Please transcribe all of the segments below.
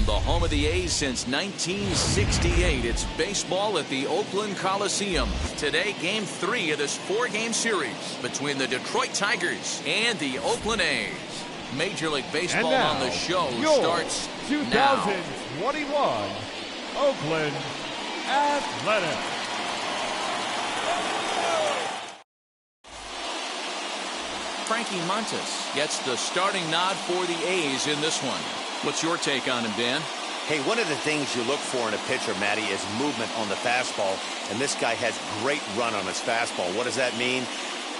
the home of the A's since 1968. It's baseball at the Oakland Coliseum. Today, Game 3 of this 4-game series between the Detroit Tigers and the Oakland A's. Major League Baseball on the show starts 2021 Oakland Athletics. Frankie Montas gets the starting nod for the A's in this one. What's your take on him, Dan? Hey, one of the things you look for in a pitcher, Matty, is movement on the fastball, and this guy has great run on his fastball. What does that mean?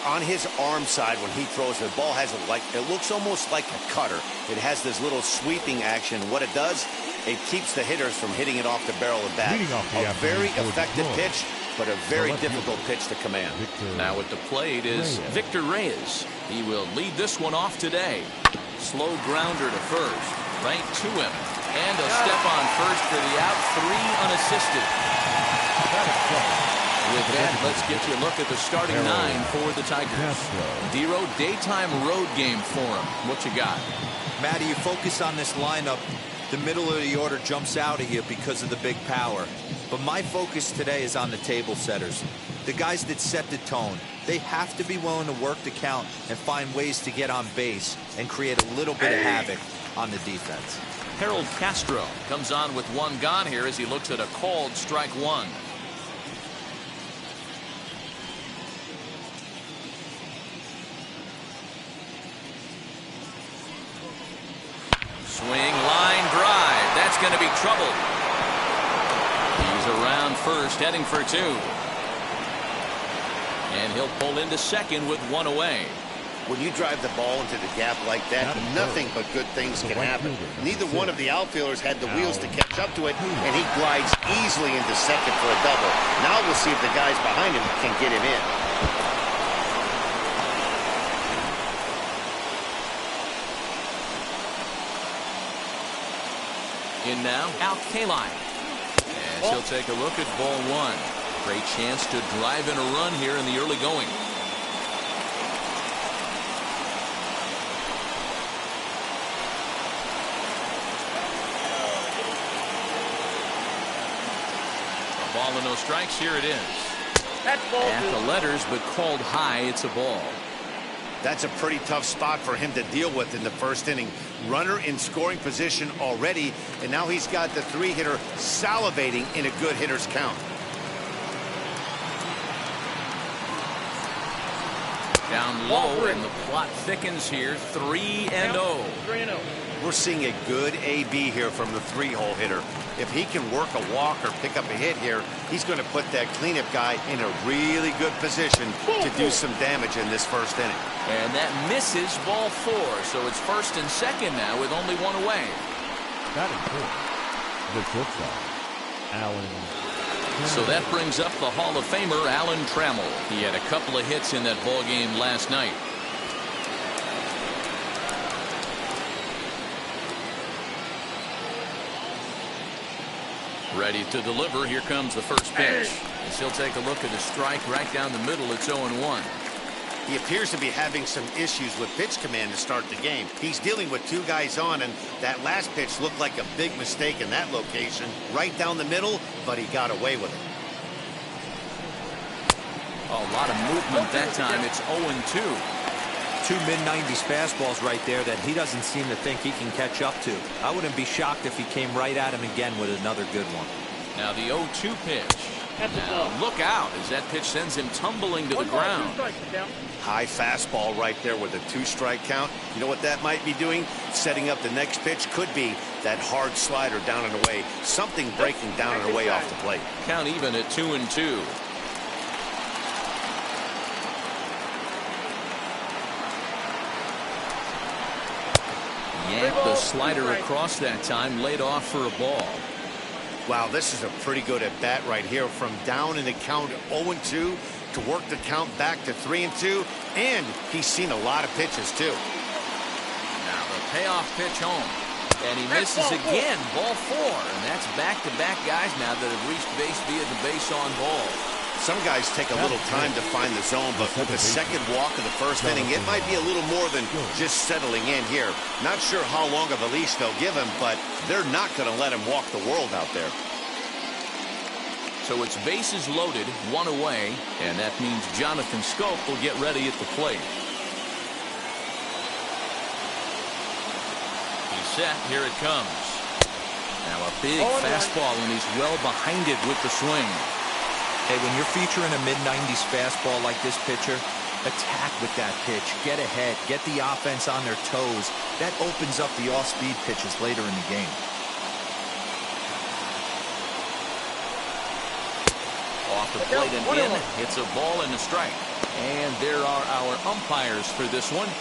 On his arm side, when he throws, the ball has it looks almost like a cutter. It has this little sweeping action. What it does, it keeps the hitters from hitting it off the barrel of the bat. A very effective pitch, but a very difficult pitch to command. Now at the plate is Victor Reyes. He will lead this one off today. Slow grounder to first, right to him, and a step on first for the out, 3 unassisted. With that, let's get you a look at the starting 9 for the Tigers. Dero, daytime road game for him. What you got? Matty, you focus on this lineup, the middle of the order jumps out at you because of the big power. But my focus today is on the table setters, the guys that set the tone. They have to be willing to work the count and find ways to get on base and create a little bit of havoc on the defense. Harold Castro comes on with 1 gone here as he looks at a called strike 1. Swing, line drive. That's going to be trouble. He's around first, heading for 2. And he'll pull into second with 1 away. When you drive the ball into the gap like that, nothing but good things can happen. Neither one of the outfielders had the wheels to catch up to it, and he glides easily into second for a double. Now we'll see if the guys behind him can get him in. In now, Al Kaline. And she'll take a look at ball 1. Great chance to drive in a run here in the early going. A ball and no strikes. Here it is. That's ball at the letters, but called high. It's a ball. That's a pretty tough spot for him to deal with in the first inning. Runner in scoring position already, and now he's got the 3-hitter salivating in a good hitter's count. Down low, and the plot thickens here. 3-0. We're seeing a good AB here from the 3-hole hitter. If he can work a walk or pick up a hit here, he's going to put that cleanup guy in a really good position to do some damage in this first inning. And that misses ball 4, so it's first and second now with only 1 away. That is good. The shortstop, Alan. So that brings up the Hall of Famer Alan Trammell. He had a couple of hits in that ball game last night. Ready to deliver. Here comes the first pitch. And she'll take a look at a strike right down the middle. It's 0-1. He appears to be having some issues with pitch command to start the game. He's dealing with 2 guys on, and that last pitch looked like a big mistake in that location. Right down the middle, but he got away with it. A lot of movement that time. It's 0-2. 2 mid-90s fastballs right there that he doesn't seem to think he can catch up to. I wouldn't be shocked if he came right at him again with another good one. Now the 0-2 pitch. Now look out as that pitch sends him tumbling to the ground. High fastball right there with a 2-strike count. You know what that might be doing? Setting up the next pitch. Could be that hard slider down and away. Something breaking down and away off the plate. Count even at 2-2. Yanked the slider across that time, laid off for a ball. Wow, this is a pretty good at bat right here. From down in the count 0-2 to work the count back to 3-2, and he's seen a lot of pitches too. Now the payoff pitch home, and he misses again. Ball 4, and that's back-to-back guys now that have reached base via the base on ball. Some guys take a little time to find the zone, but with the second walk of the first inning, it might be a little more than just settling in here. Not sure how long of a leash they'll give him, but they're not going to let him walk the world out there. So it's bases loaded, one away, and that means Jonathan Scope will get ready at the plate. He's set. Here it comes. Now a big fastball, and he's well behind it with the swing. Hey, when you're featuring a mid-90s fastball like this pitcher, attack with that pitch. Get ahead. Get the offense on their toes. That opens up the off-speed pitches later in the game. Off the plate and in. It's a ball and a strike. And there are our umpires for this one.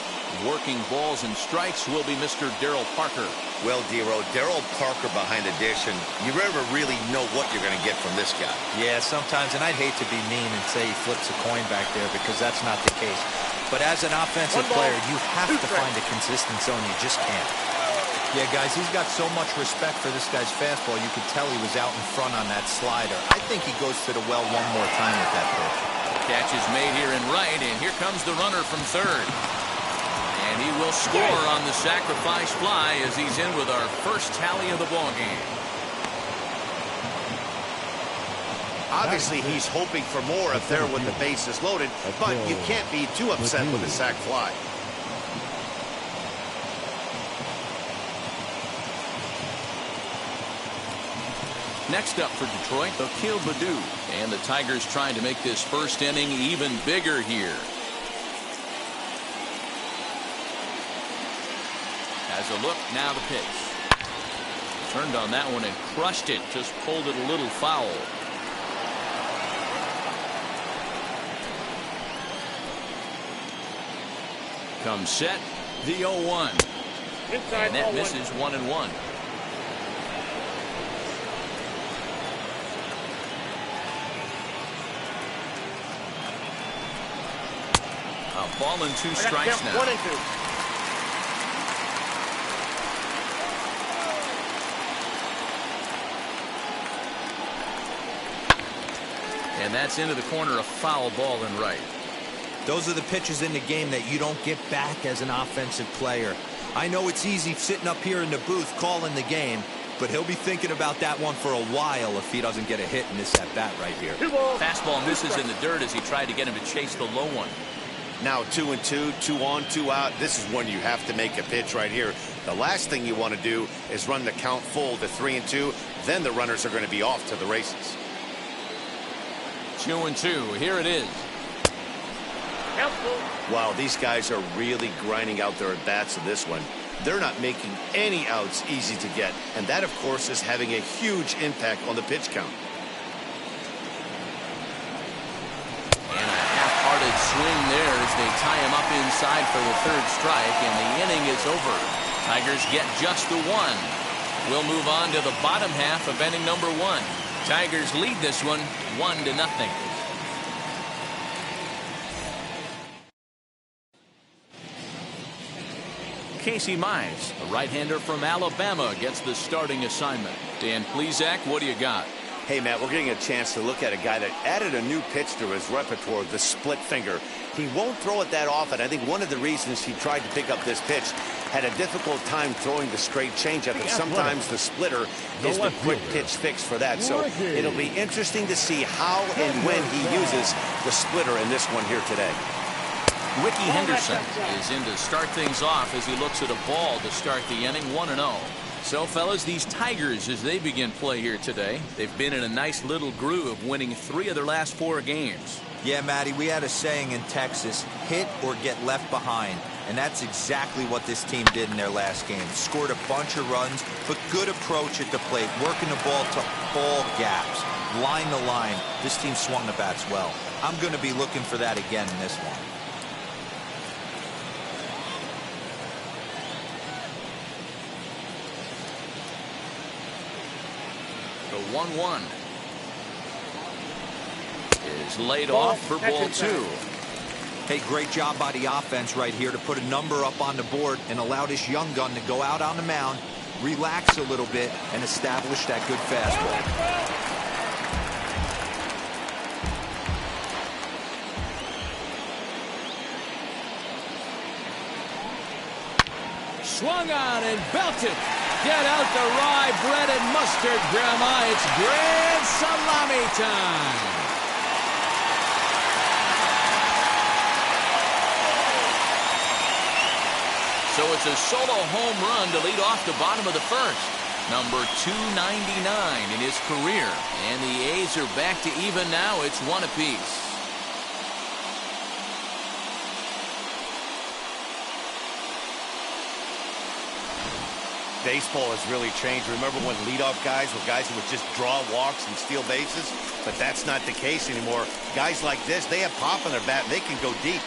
Working balls and strikes will be Mr. Darryl Parker. Well, Dero, Darryl Parker behind the dish, and you never really know what you're going to get from this guy. Yeah, sometimes, and I'd hate to be mean and say he flips a coin back there because that's not the case. But as an offensive player, you have to find a consistent zone. You just can't. Yeah, guys, he's got so much respect for this guy's fastball. You could tell he was out in front on that slider. I think he goes to the well one more time with that pitch. Catch is made here in right, and here comes the runner from third. And he will score on the sacrifice fly as he's in with our first tally of the ball game. Obviously, he's hoping for more if they're with the bases loaded, but you can't be too upset with a sac fly. Next up for Detroit, Akil Baddoo. And the Tigers trying to make this first inning even bigger here. As a look, now the pitch. Turned on that one and crushed it. Just pulled it a little foul. Comes set, the 0-1. And that misses 1-1. A ball and 2 strikes now. 1-2. And that's into the corner, a foul ball and right. Those are the pitches in the game that you don't get back as an offensive player. I know it's easy sitting up here in the booth calling the game, but he'll be thinking about that one for a while if he doesn't get a hit in this at-bat right here. Fastball misses in the dirt as he tried to get him to chase the low one. Now 2-2, 2 on, 2 out. This is when you have to make a pitch right here. The last thing you want to do is run the count full to 3-2. Then the runners are going to be off to the races. 2-2. Here it is. Wow, these guys are really grinding out their at-bats in this one. They're not making any outs easy to get, and that, of course, is having a huge impact on the pitch count. And a half-hearted swing there as they tie him up inside for the third strike, and the inning is over. Tigers get just the one. We'll move on to the bottom half of inning number 1. Tigers lead this one 1-0. Casey Mize, a right-hander from Alabama, gets the starting assignment. Dan Plesac, what do you got? Hey, Matt, we're getting a chance to look at a guy that added a new pitch to his repertoire, the split finger. He won't throw it that often. I think one of the reasons he tried to pick up this pitch had a difficult time throwing the straight changeup, and sometimes the splitter is the quick pitch fix for that. So it'll be interesting to see how and when he uses the splitter in this one here today. Ricky Henderson is in to start things off as he looks at a ball to start the inning 1-0. So, fellas, these Tigers, as they begin play here today, they've been in a nice little groove, winning 3 of their last 4 games. Yeah, Matty, we had a saying in Texas, hit or get left behind. And that's exactly what this team did in their last game. Scored a bunch of runs, but good approach at the plate, working the ball to all gaps, line to line. This team swung the bats well. I'm going to be looking for that again in this one. The 1-1 is laid off for ball 2. Hey, great job by the offense right here to put a number up on the board and allow this young gun to go out on the mound, relax a little bit, and establish that good fastball. swung on and belted. Get out the rye bread and mustard, Grandma. It's grand salami time. So it's a solo home run to lead off the bottom of the first. Number 299 in his career. And the A's are back to even now. It's one apiece. Baseball has really changed. Remember when leadoff guys were guys who would just draw walks and steal bases? But that's not the case anymore. Guys like this, they have pop in their bat and they can go deep.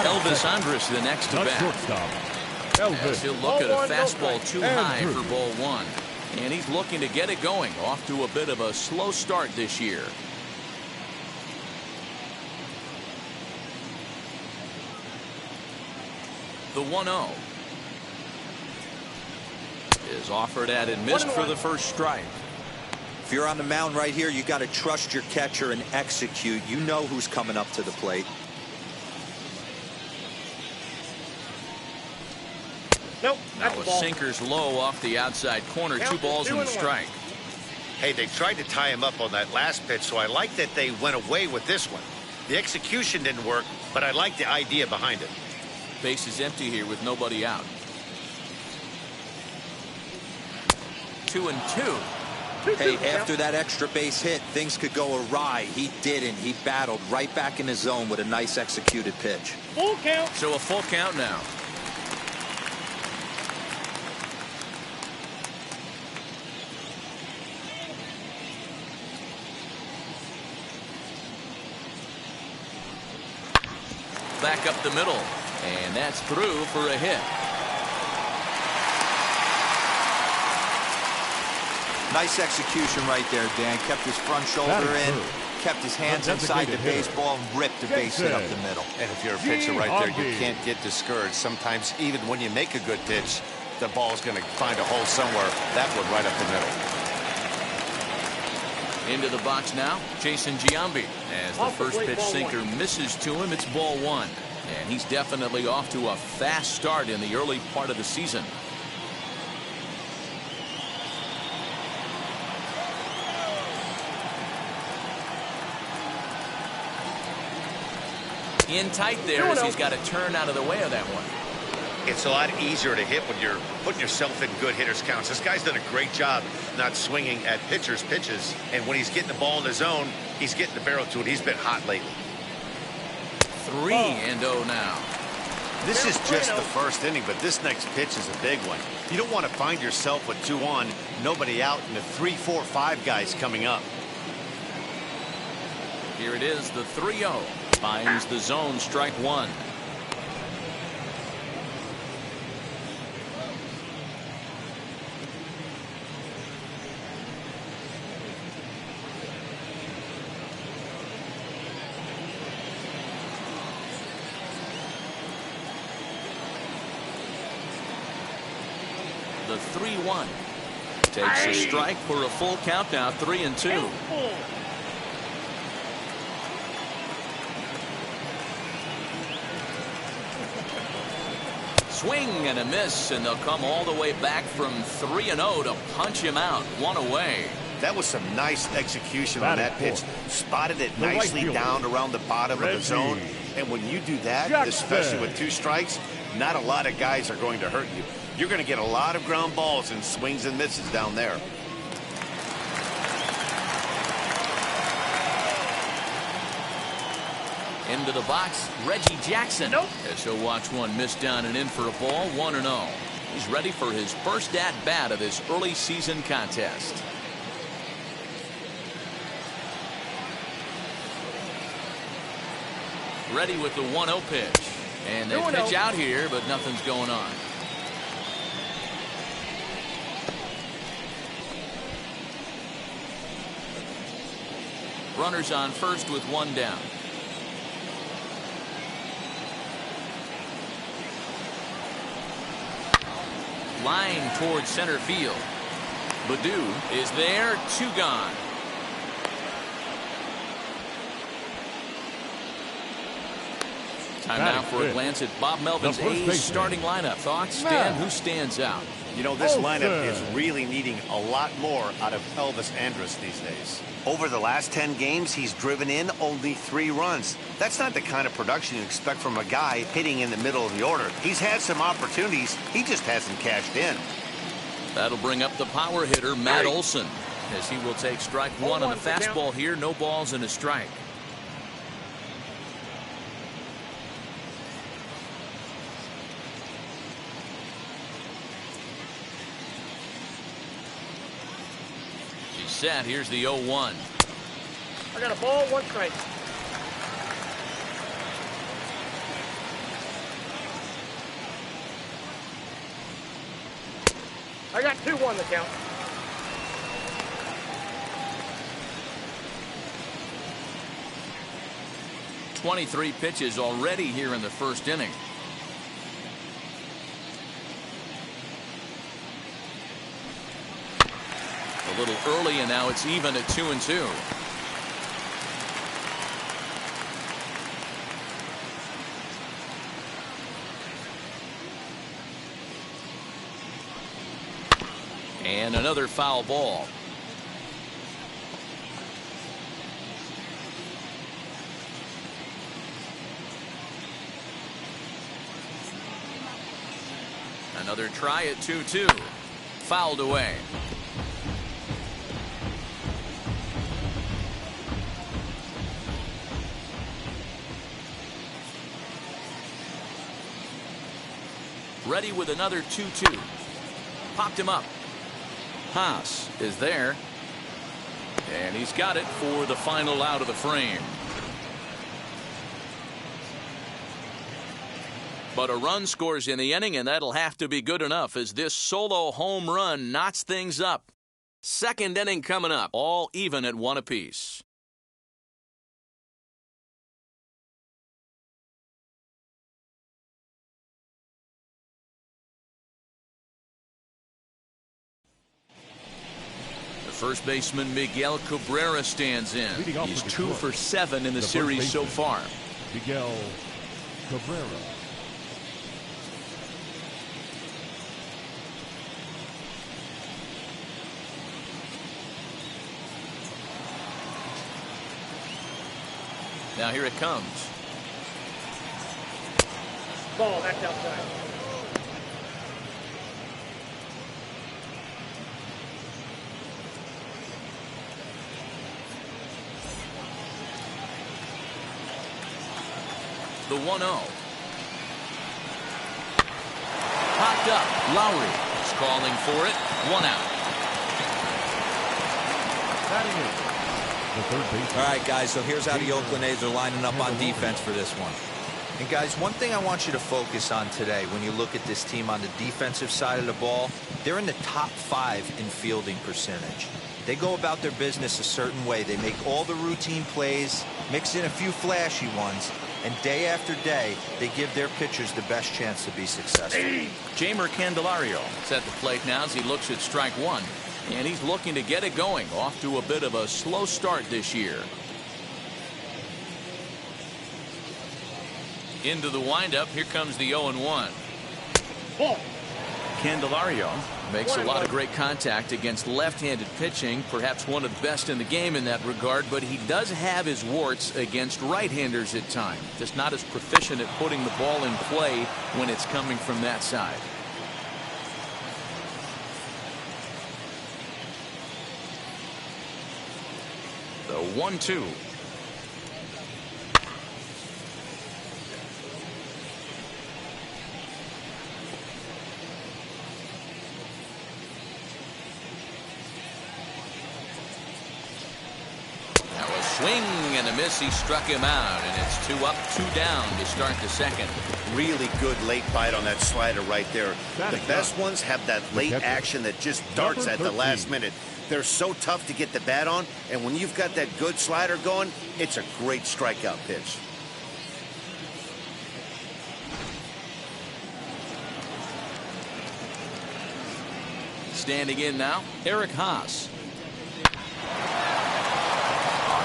Elvis Andrus the next to bat. As he'll look at a fastball too high for ball one. And he's looking to get it going. Off to a bit of a slow start this year. The 1-0 is offered at and missed for the first strike. If you're on the mound right here, you got to trust your catcher and execute. You know who's coming up to the plate. Nope, now a sinker's low off the outside corner. 2 balls and a strike. Hey, they tried to tie him up on that last pitch, so I like that they went away with this one. The execution didn't work, but I like the idea behind it. Base is empty here with nobody out. 2-2. Hey, after that extra base hit, things could go awry. He didn't. He battled right back in his zone with a nice executed pitch. Full count. So a full count now. Back up the middle. And that's through for a hit. Nice execution right there, Dan. Kept his front shoulder in, kept his hands inside the baseball, and ripped the base hit up the middle. And if you're a pitcher right there, you can't get discouraged. Sometimes even when you make a good pitch, the ball's going to find a hole somewhere. That one right up the middle. Into the box now, Jason Giambi. As the first pitch sinker misses to him, it's ball one. And he's definitely off to a fast start in the early part of the season. In tight there as he's got to turn out of the way of that one. It's a lot easier to hit when you're putting yourself in good hitters' counts. This guy's done a great job not swinging at pitchers' pitches. And when he's getting the ball in his zone, he's getting the barrel to it. He's been hot lately. 3-0 now. This is just the first inning, but this next pitch is a big one. You don't want to find yourself with 2 on, nobody out, and the 3, 4, 5 guys coming up. Here it is, the 3-0. Finds the zone, strike one. The 3-1 takes a strike for a full count now. 3-2. Swing and a miss, and they'll come all the way back from 3-0 to punch him out. 1 away. That was some nice execution on that pitch. Spotted it nicely down around the bottom of the zone. And when you do that, especially with 2 strikes, not a lot of guys are going to hurt you. You're going to get a lot of ground balls and swings and misses down there. Into the box, Reggie Jackson. As he'll watch one miss down and in for a ball. 1-0. He's ready for his first at-bat of this early season contest. Ready with the 1-0 pitch. And they pitch out here, but nothing's going on. Runners on first with 1 down. Line towards center field. Baddoo is there, 2 gone. Time now for a glance at Bob Melvin's A's starting lineup. Thoughts, Dan? Who stands out? You know, this lineup is really needing a lot more out of Elvis Andrus these days. Over the last 10 games, he's driven in only 3 runs. That's not the kind of production you expect from a guy hitting in the middle of the order. He's had some opportunities. He just hasn't cashed in. That'll bring up the power hitter, Matt Olson, as he will take strike 1 on the fastball here. No balls and a strike. Set. Here's the 0-1. I got a ball, 1 strike. I got 2-1 the count. .23 pitches already here in the first inning. A little early, and now it's even at 2-2. And another foul ball. Another try at 2-2. Fouled away. Ready with another 2-2. Popped him up. Haas is there. And he's got it for the final out of the frame. But a run scores in the inning, and that'll have to be good enough as this solo home run knots things up. Second inning coming up, all even at 1 apiece. First baseman Miguel Cabrera stands in. He's 2 for 7 in the series so far. Miguel Cabrera. Now here it comes. Ball, that's outside. The 1-0. Popped up. Lowry is calling for it. 1 out. The third base. All right, guys, so here's how the Oakland A's are lining up on defense for this one. And, guys, one thing I want you to focus on today when you look at this team on the defensive side of the ball, they're in the top 5 in fielding percentage. They go about their business a certain way. They make all the routine plays, mix in a few flashy ones, and day after day, they give their pitchers the best chance to be successful. Jamer Candelario is at the plate now as he looks at strike 1. And he's looking to get it going. Off to a bit of a slow start this year. Into the windup. Here comes the 0-1. Ball. Candelario makes a lot of great contact against left-handed pitching, perhaps one of the best in the game in that regard, but he does have his warts against right-handers at times. Just not as proficient at putting the ball in play when it's coming from that side. The 1-2. Swing and a miss. He struck him out, and it's 2 up, 2 down to start the second. Really good late bite on that slider right there. The best ones have that late action that just darts at the last minute. They're so tough to get the bat on, and when you've got that good slider going, it's a great strikeout pitch. Standing in now, Eric Haas.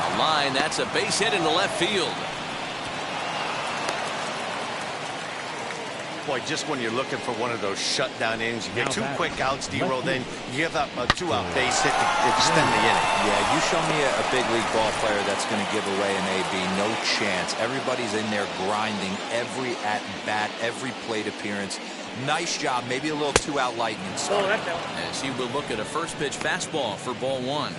On the line, that's a base hit into left field. Boy, just when you're looking for one of those shutdown innings, you get two quick outs, D-Roll, then you give up a two-out base hit to extend the inning. Yeah, you show me a big league ball player that's going to give away an AB. No chance. Everybody's in there grinding every at-bat, every plate appearance. Nice job. Maybe a little two-out lightning. Oh, that's out. As he will look at a first pitch fastball for ball one.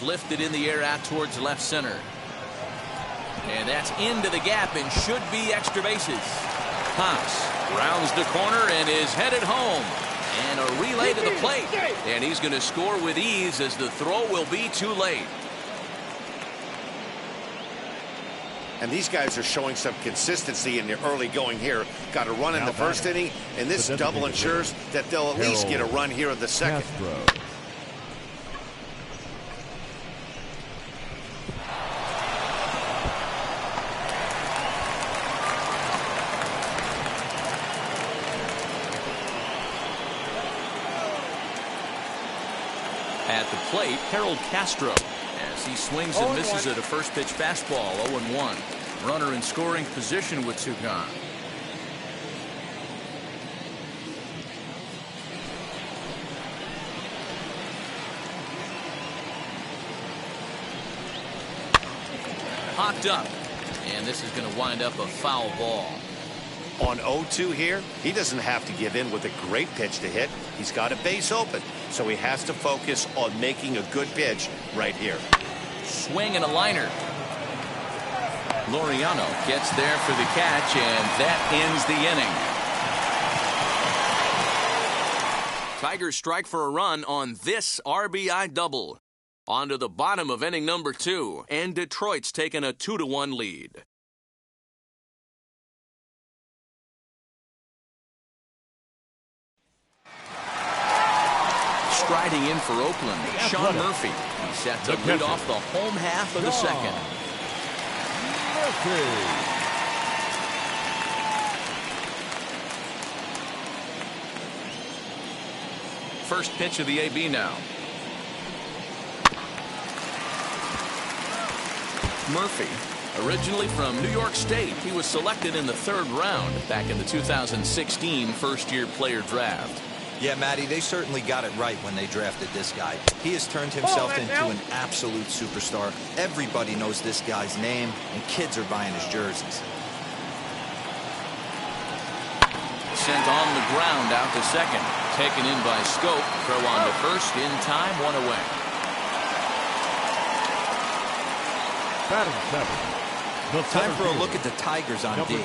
Lifted in the air out towards left center. And that's into the gap and should be extra bases. Haas rounds the corner and is headed home. And a relay to the plate. And he's going to score with ease as the throw will be too late. And these guys are showing some consistency in the early going here. Got a run in the first inning, and this double ensures that they'll at least get a run here in the second. At the plate, Harold Castro, as he swings and misses at a first pitch fastball, 0-1. Runner in scoring position with two gone. Popped up, and this is going to wind up a foul ball. On 0-2 here, he doesn't have to give in with a great pitch to hit. He's got a base open, so he has to focus on making a good pitch right here. Swing and a liner. Laureano gets there for the catch, and that ends the inning. Tigers strike for a run on this RBI double. On to the bottom of inning number 2, and Detroit's taken a 2-1 lead. Striding in for Oakland, Sean Murphy. He's set to lead off the home half of the second. First pitch of the AB now. Murphy, originally from New York State, he was selected in the 3rd round back in the 2016 first-year player draft. Yeah, Matty, they certainly got it right when they drafted this guy. He has turned himself into an absolute superstar. Everybody knows this guy's name, and kids are buying his jerseys. Sent on the ground out to second. Taken in by Scope. Throw on to first. In time, 1 away. Time for a look at the Tigers on D.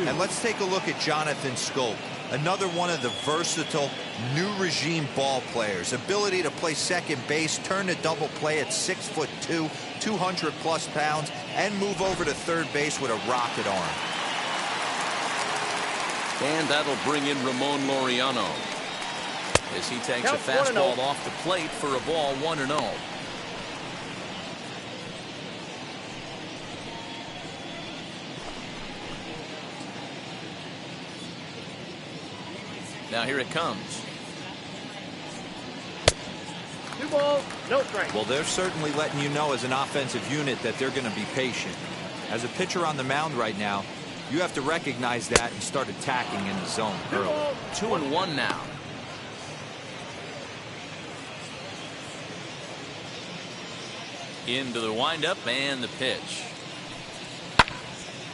And let's take a look at Jonathan Scope. Another one of the versatile new regime ball players. Ability to play second base, turn to double play at 6'2", 200+ pounds, and move over to third base with a rocket arm. And that'll bring in Ramon Laureano as he takes a fastball off the plate for a ball, 1-0. Now here it comes. 2 balls, no strike. Well, they're certainly letting you know as an offensive unit that they're going to be patient. As a pitcher on the mound right now, you have to recognize that and start attacking in the zone early. 2-1 now. Into the windup and the pitch.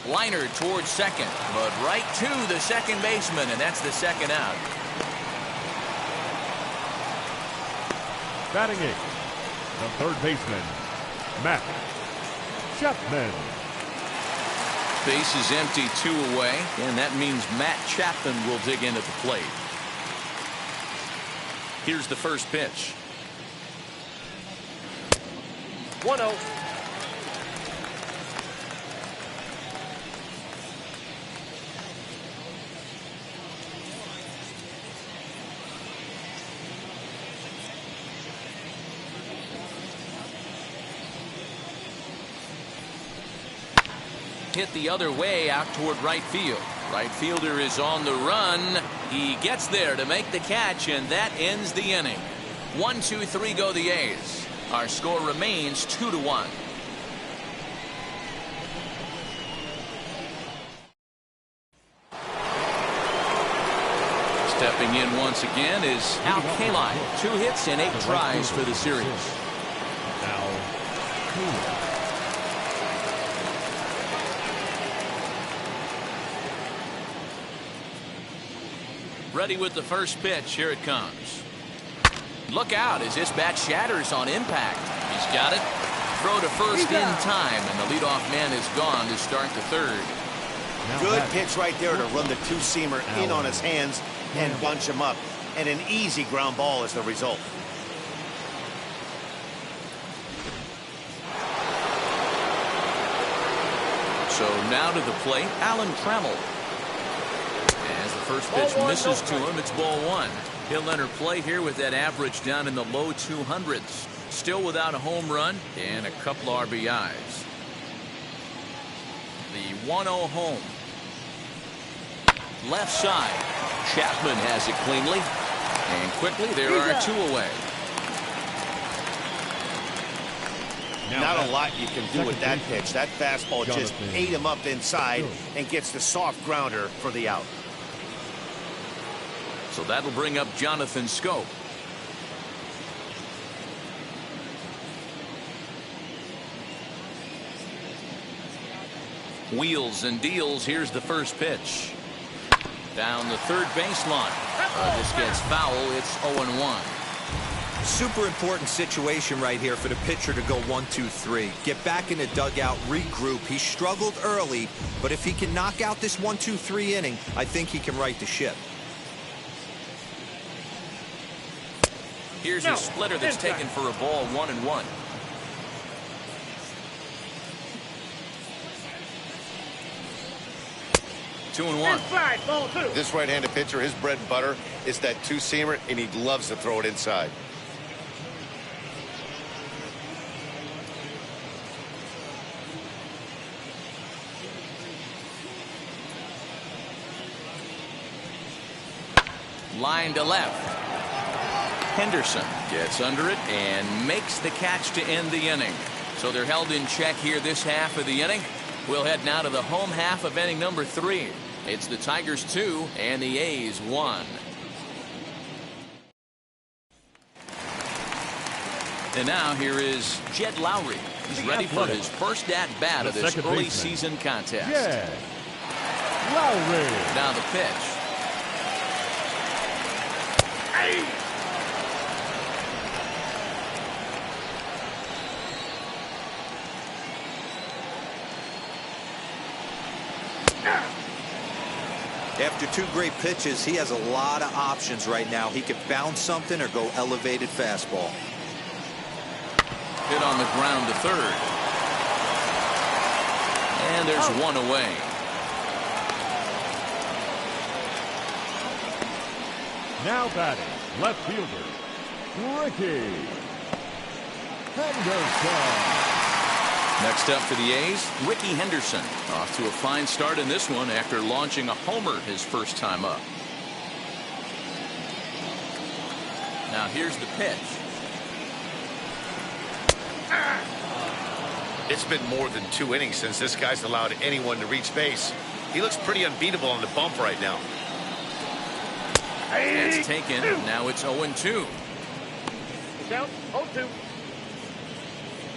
Liner towards second, but right to the second baseman, and that's the second out. Batting 8th, the third baseman, Matt Chapman. Base is empty, 2 away, and that means Matt Chapman will dig in at the plate. Here's the first pitch. 1-0. Hit the other way out toward right field. Right fielder is on the run. He gets there to make the catch, and that ends the inning. 1-2-3 go the A's. Our score remains 2-1. Stepping in once again is Al Kaline. 2 hits and 8 tries for the series. Al Kaline. Ready with the first pitch. Here it comes. Look out as this bat shatters on impact. He's got it. Throw to first in time, and the leadoff man is gone to start the third. Good pitch right there to run the two-seamer in on his hands and bunch him up. And an easy ground ball is the result. So now to the plate, Trammell. As the first pitch misses to him, it's ball 1. He'll enter play here with that average down in the low 200s. Still without a home run and a couple RBIs. The 1-0 home. Left side. Chapman has it cleanly. And quickly there are 2 away. Not a lot you can do with that pitch. That fastball just ate him up inside and gets the soft grounder for the out. So that'll bring up Jonathan Scope. Wheels and deals. Here's the first pitch. Down the third baseline. This gets foul. It's 0-1. Super important situation right here for the pitcher to go 1-2-3. Get back in the dugout, regroup. He struggled early, but if he can knock out this 1-2-3 inning, I think he can right the ship. Here's a splitter that's taken for a ball. 1-1. Inside, ball 2. This right-handed pitcher, his bread and butter is that two-seamer, and he loves to throw it inside. Line to left. Henderson gets under it and makes the catch to end the inning. So they're held in check here this half of the inning. We'll head now to the home half of inning number 3. It's the Tigers 2 and the A's 1. And now here is Jed Lowry. He's ready for his first at-bat of this early season contest. Jed Lowry. Now the pitch. After 2 great pitches, he has a lot of options right now. He could bounce something or go elevated fastball. Hit on the ground to third. And there's 1 away. Now batting, left fielder, Ricky Henderson. Next up for the A's, Ricky Henderson. Off to a fine start in this one after launching a homer his first time up. Now here's the pitch. It's been more than 2 innings since this guy's allowed anyone to reach base. He looks pretty unbeatable on the bump right now. It's taken. Now it's 0-2. Count 0-2.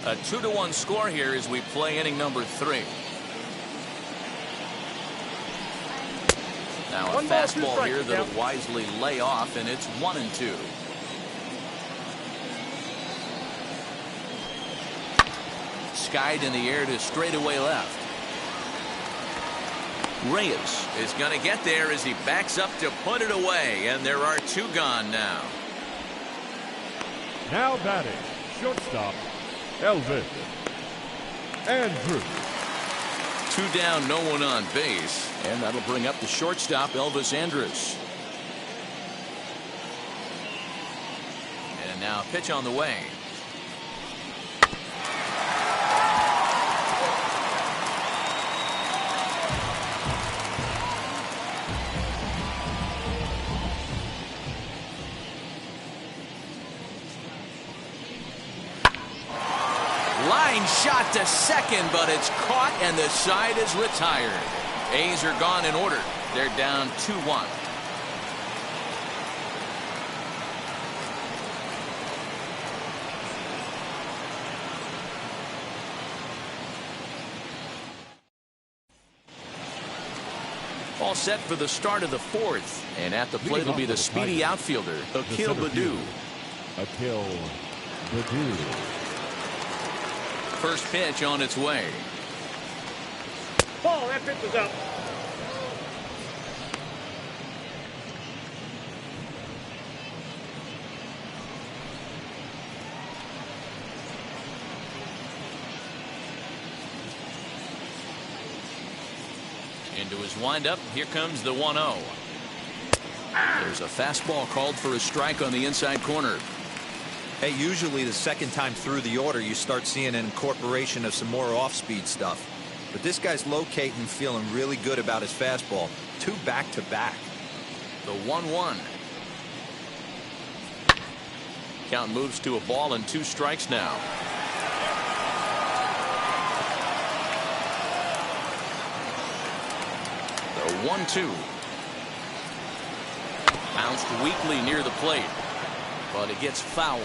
A 2-1 score here as we play inning number 3. Now a fastball here that'll wisely lay off, and it's 1-2. Skied in the air to straightaway left. Reyes is going to get there as he backs up to put it away, and there are 2 gone now. Now batting, shortstop, Elvis Andrus. 2 down, no one on base, and that'll bring up the shortstop, Elvis Andrus. And now a pitch on the way. Line shot to second, but it's caught and the side is retired. A's are gone in order. They're down 2-1. All set for the start of the fourth. And at the plate will be the speedy outfielder, Akil Baddoo. Akil Baddoo. First pitch on its way. Ball, that pitch is up. Into his windup. Here comes the 1-0. There's a fastball called for a strike on the inside corner. Hey, usually the second time through the order, you start seeing an incorporation of some more off-speed stuff. But this guy's locating, feeling really good about his fastball. 2 back-to-back. The 1-1. Count moves to a ball and 2 strikes now. The 1-2. Bounced weakly near the plate, but it gets foul.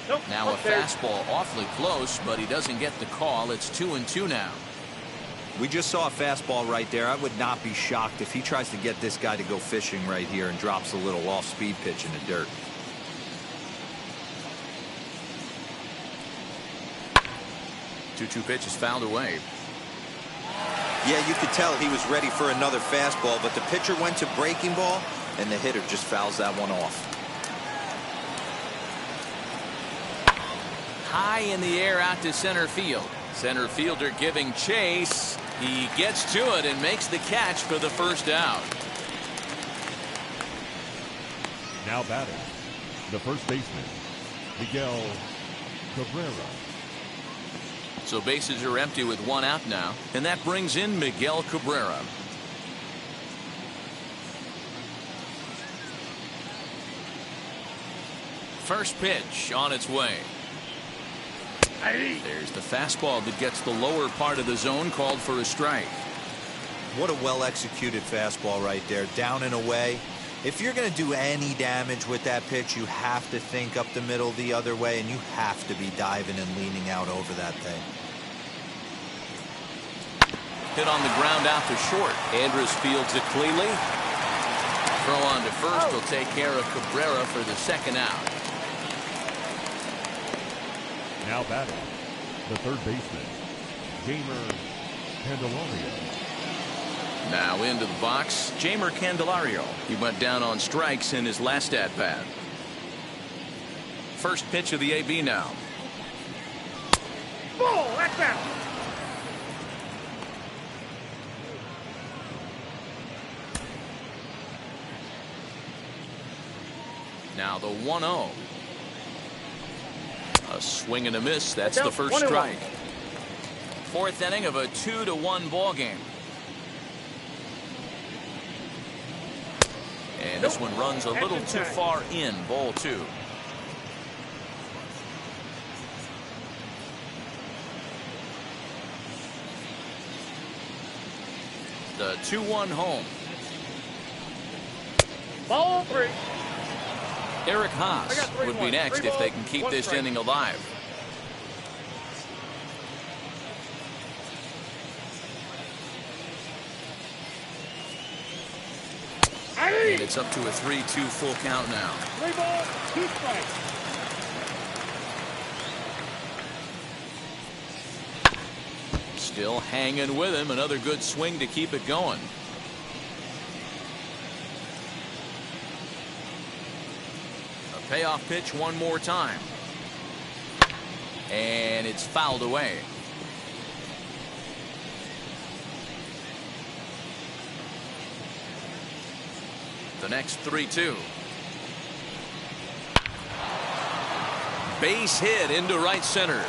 Nope. Now a fastball awfully close, but he doesn't get the call. It's 2-2 now. We just saw a fastball right there. I would not be shocked if he tries to get this guy to go fishing right here and drops a little off-speed pitch in the dirt. 2-2 pitch is fouled away. Yeah, you could tell he was ready for another fastball, but the pitcher went to breaking ball, and the hitter just fouls that one off. High in the air out to center field. Center fielder giving chase. He gets to it and makes the catch for the first out. Now batting, the first baseman, Miguel Cabrera. So bases are empty with 1 out now, and that brings in Miguel Cabrera. First pitch on its way. There's the fastball that gets the lower part of the zone, called for a strike. What a well-executed fastball right there, down and away. If you're going to do any damage with that pitch, you have to think up the middle the other way, and you have to be diving and leaning out over that thing. Hit on the ground out to short. Andrus fields it cleanly. Throw on to first will take care of Cabrera for the second out. Now batting, the third baseman, Candelario. Now into the box, Candelario. He went down on strikes in his last at-bat. First pitch of the AB now. Ball, that's out. Now the 1-0. A swing and a miss. That's the first 1-1. strike. Fourth inning of a 2-1 ball game. And this one runs a little too far in. Ball 2. The 2-1 home. Ball 3. Eric Haas would be next if they can keep this inning alive. And it's up to a 3-2 full count now. 3 balls, 2 strikes. Still hanging with him. Another good swing to keep it going. A payoff pitch one more time. And it's fouled away. The next 3-2. Base hit into right center.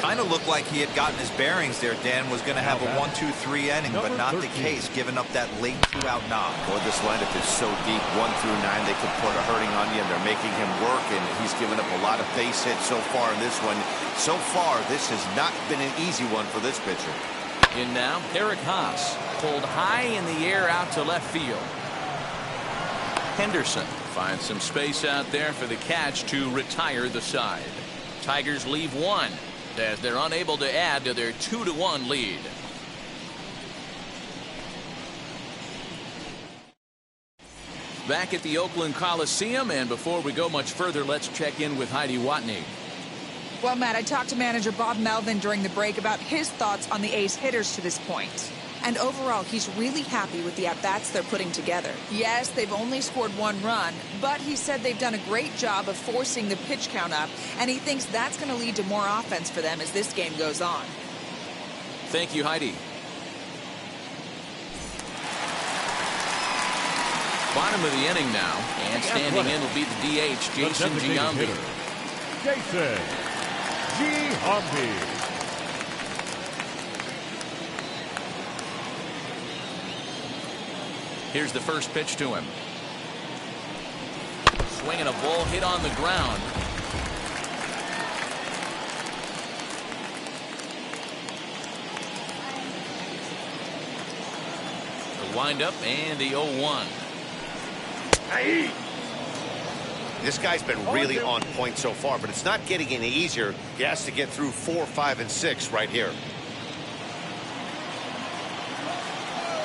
Kind of looked like he had gotten his bearings there. Dan was going to have a 1-2-3 inning, but not the case, giving up that late 2-out knock. Boy, this lineup is so deep, 1 through 9. They could put a hurting on you, and they're making him work, and he's given up a lot of base hits so far in this one. So far, this has not been an easy one for this pitcher. In now, Eric Haas, pulled high in the air out to left field. Henderson finds some space out there for the catch to retire the side. Tigers leave one as they're unable to add to their 2-1 lead. Back at the Oakland Coliseum, and before we go much further, let's check in with Heidi Watney. Well, Matt, I talked to manager Bob Melvin during the break about his thoughts on the A's hitters to this point. And overall, he's really happy with the at-bats they're putting together. Yes, they've only scored 1 run, but he said they've done a great job of forcing the pitch count up, and he thinks that's going to lead to more offense for them as this game goes on. Thank you, Heidi. Bottom of the inning now, and standing in will be the DH, Jason Giambi. Jason Giambi. Here's the first pitch to him. Swinging a ball hit on the ground. The windup and the 0-1. This guy's been really on point so far, but it's not getting any easier. He has to get through 4, 5, and 6 right here.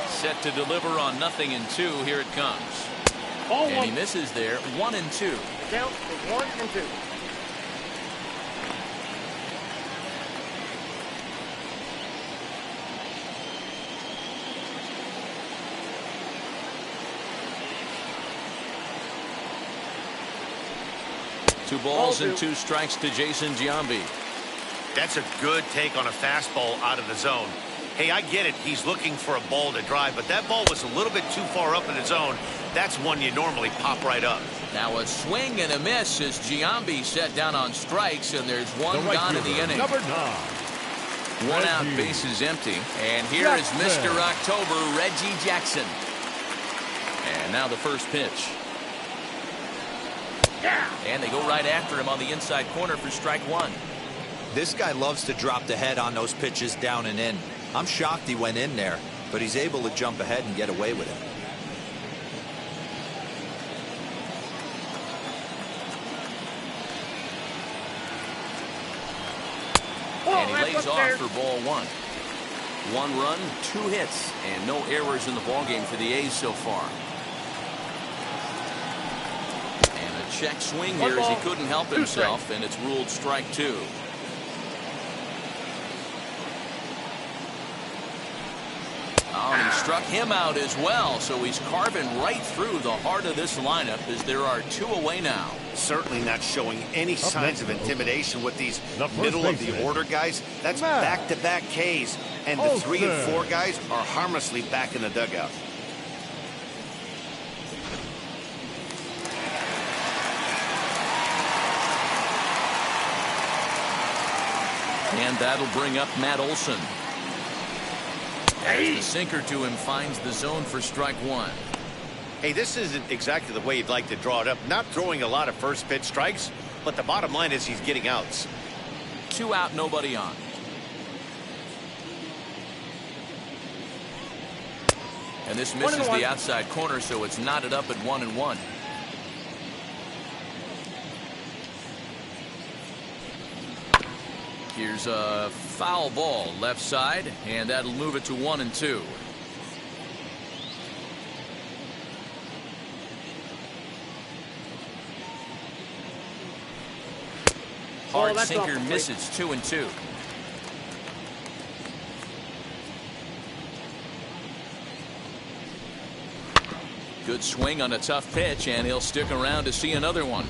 Set to deliver on 0-2. Here it comes. And he misses there. 1-2. Count is 1-2. Two balls and 2 strikes to Jason Giambi. That's a good take on a fastball out of the zone. Hey, I get it. He's looking for a ball to drive, but that ball was a little bit too far up in the zone. That's one you normally pop right up. Now a swing and a miss as Giambi set down on strikes, and there's one gone in the inning. Number 9. 1 out, base is empty. And here is Mr. October, Reggie Jackson. And now the first pitch. And they go right after him on the inside corner for strike 1. This guy loves to drop the head on those pitches down and in. I'm shocked he went in there, but he's able to jump ahead and get away with it. And he lays off for ball 1. 1 run, 2 hits, and no errors in the ballgame for the A's so far. And a check swing here as he couldn't help himself, and it's ruled strike 2. Oh, and he struck him out as well, so he's carving right through the heart of this lineup as there are 2 away now. Certainly not showing any signs of intimidation with these middle of the order guys. That's back-to-back Ks, and the 3 and 4 guys are harmlessly back in the dugout. And that'll bring up Matt Olson. As the sinker to him finds the zone for strike 1. Hey, this isn't exactly the way you'd like to draw it up. Not throwing a lot of first pitch strikes, but the bottom line is he's getting outs. 2 out, nobody on. And this misses the outside corner, so it's knotted up at 1-1. Here's a foul ball left side, and that'll move it to 1-2. Hard sinker misses 2-2. Good swing on a tough pitch, and he'll stick around to see another one.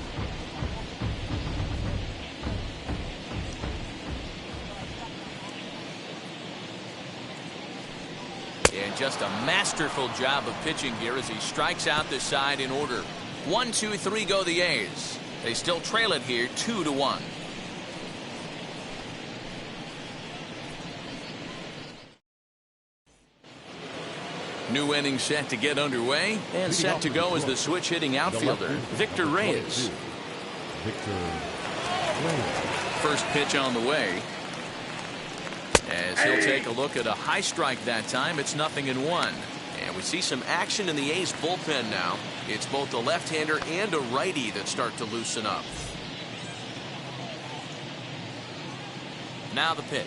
And just a masterful job of pitching here as he strikes out the side in order. 1, 2, 3 go the A's. They still trail it here 2-1. New inning set to get underway, and set to go as the switch hitting outfielder, Victor Reyes. Victor Reyes. First pitch on the way. As he'll take a look at a high strike that time, it's 0-1. And we see some action in the A's bullpen now. It's both a left-hander and a righty that start to loosen up. Now the pitch.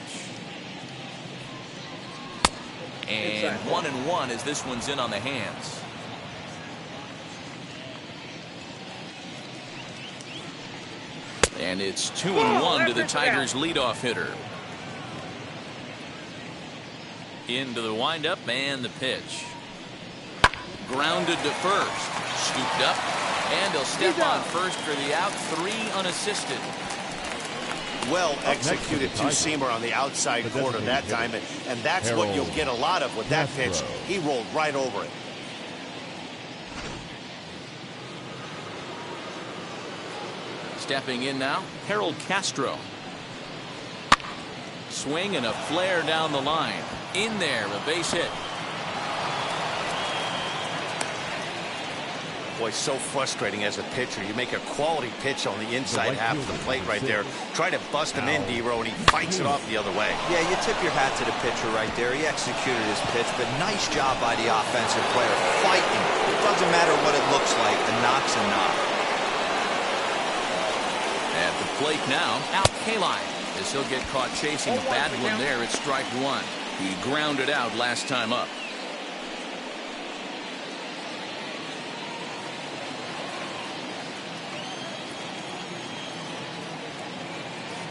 And 1-1 as this one's in on the hands. And it's 2-1 to the Tigers' leadoff hitter. Into the windup and the pitch. Grounded to first. Scooped up. And he'll step on first for the out. 3 unassisted. Well executed two-seamer on the outside corner that time, and that's what you'll get a lot of with that pitch. He rolled right over it. Stepping in now, Harold Castro. Swing and a flare down the line. In there, a base hit. Boy, so frustrating as a pitcher. You make a quality pitch on the inside half of the plate right there. Try to bust him in, D-Row, and he fights it off the other way. Yeah, you tip your hat to the pitcher right there. He executed his pitch, but nice job by the offensive player fighting. It doesn't matter what it looks like. A knock's a knock. At the plate now, out Kaline. As he'll get caught chasing a bad one there at strike 1. He grounded out last time up.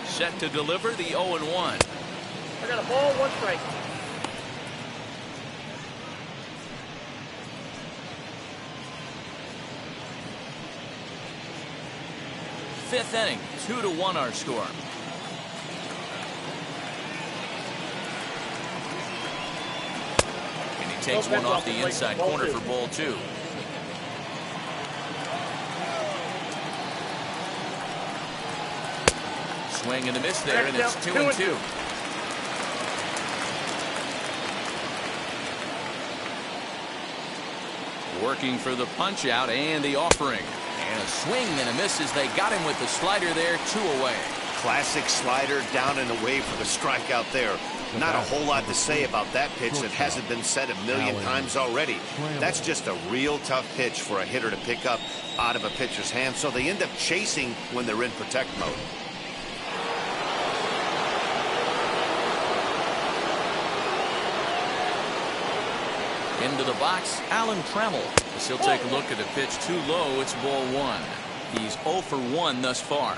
Set to deliver the 0-1. I got a ball, 1 strike. Fifth inning, 2-1 our score. And he takes one off the inside corner for ball 2. Swing and a miss there, and it's 2-2. Working for the punch out and the offering. And a swing and a miss as they got him with the slider there, 2 away. Classic slider down and away for the strikeout there. Not a whole lot to say about that pitch that hasn't been said a million times already. That's just a real tough pitch for a hitter to pick up out of a pitcher's hand, so they end up chasing when they're in protect mode. Into the box, Alan Trammell. As he'll take a look at a pitch too low, it's ball 1. He's 0 for 1 thus far.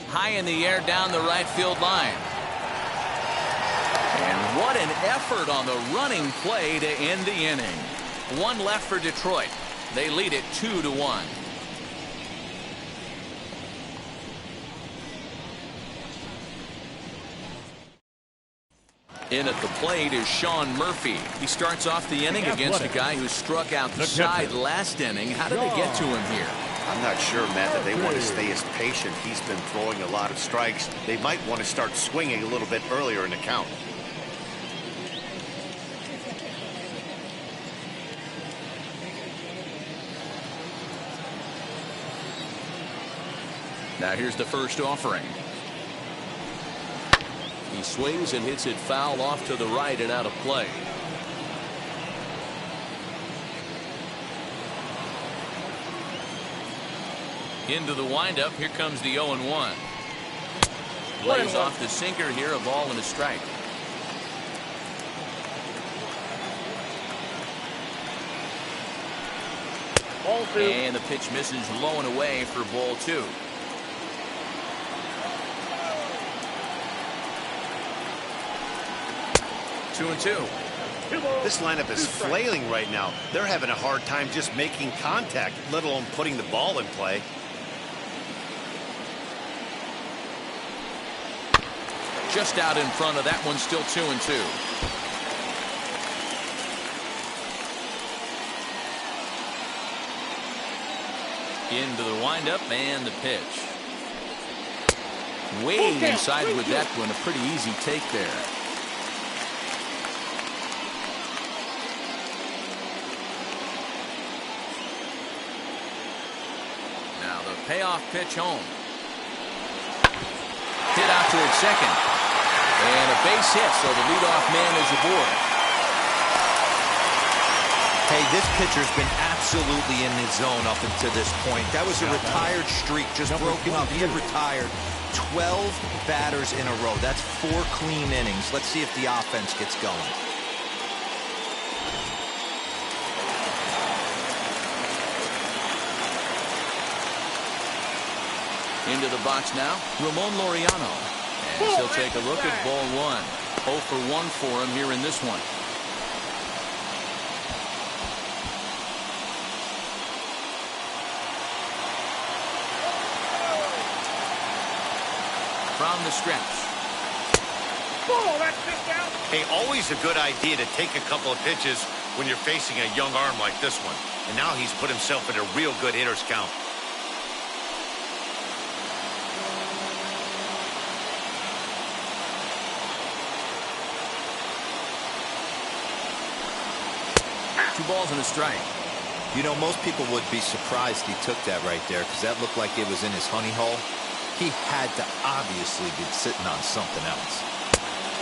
High in the air down the right field line. And what an effort on the running play to end the inning. 1 left for Detroit. They lead it 2-1. In at the plate is Sean Murphy. He starts off the inning against a guy who struck out the side last inning. How did they get to him here? I'm not sure, Matt, that they want to stay as patient. He's been throwing a lot of strikes. They might want to start swinging a little bit earlier in the count. Now here's the first offering. He swings and hits it foul off to the right and out of play. Into the windup. Here comes the 0-1. Lays off the sinker here, a ball and a strike. Ball 2. And the pitch misses low and away for ball 2. Two and two. This lineup is flailing right now. They're having a hard time just making contact, let alone putting the ball in play. Just out in front of that one, still 2 and 2. Into the windup and the pitch. Way inside with that one. A pretty easy take there. Now the payoff pitch home. Hit out towards second. And a base hit, so the leadoff man is aboard. Hey, this pitcher's been absolutely in his zone up until this point. That was a retired streak, just broken up. He had retired 12 batters in a row. That's 4 clean innings. Let's see if the offense gets going. Into the box now, Ramon Laureano. And he'll take a look at ball 1. 0 for 1 for him here in this one. From the stretch. Ball, that's picked out. Hey, always a good idea to take a couple of pitches when you're facing a young arm like this one. And now he's put himself in a real good hitter's count. Two balls and a strike. You know, most people would be surprised he took that right there because that looked like it was in his honey hole. He had to obviously be sitting on something else.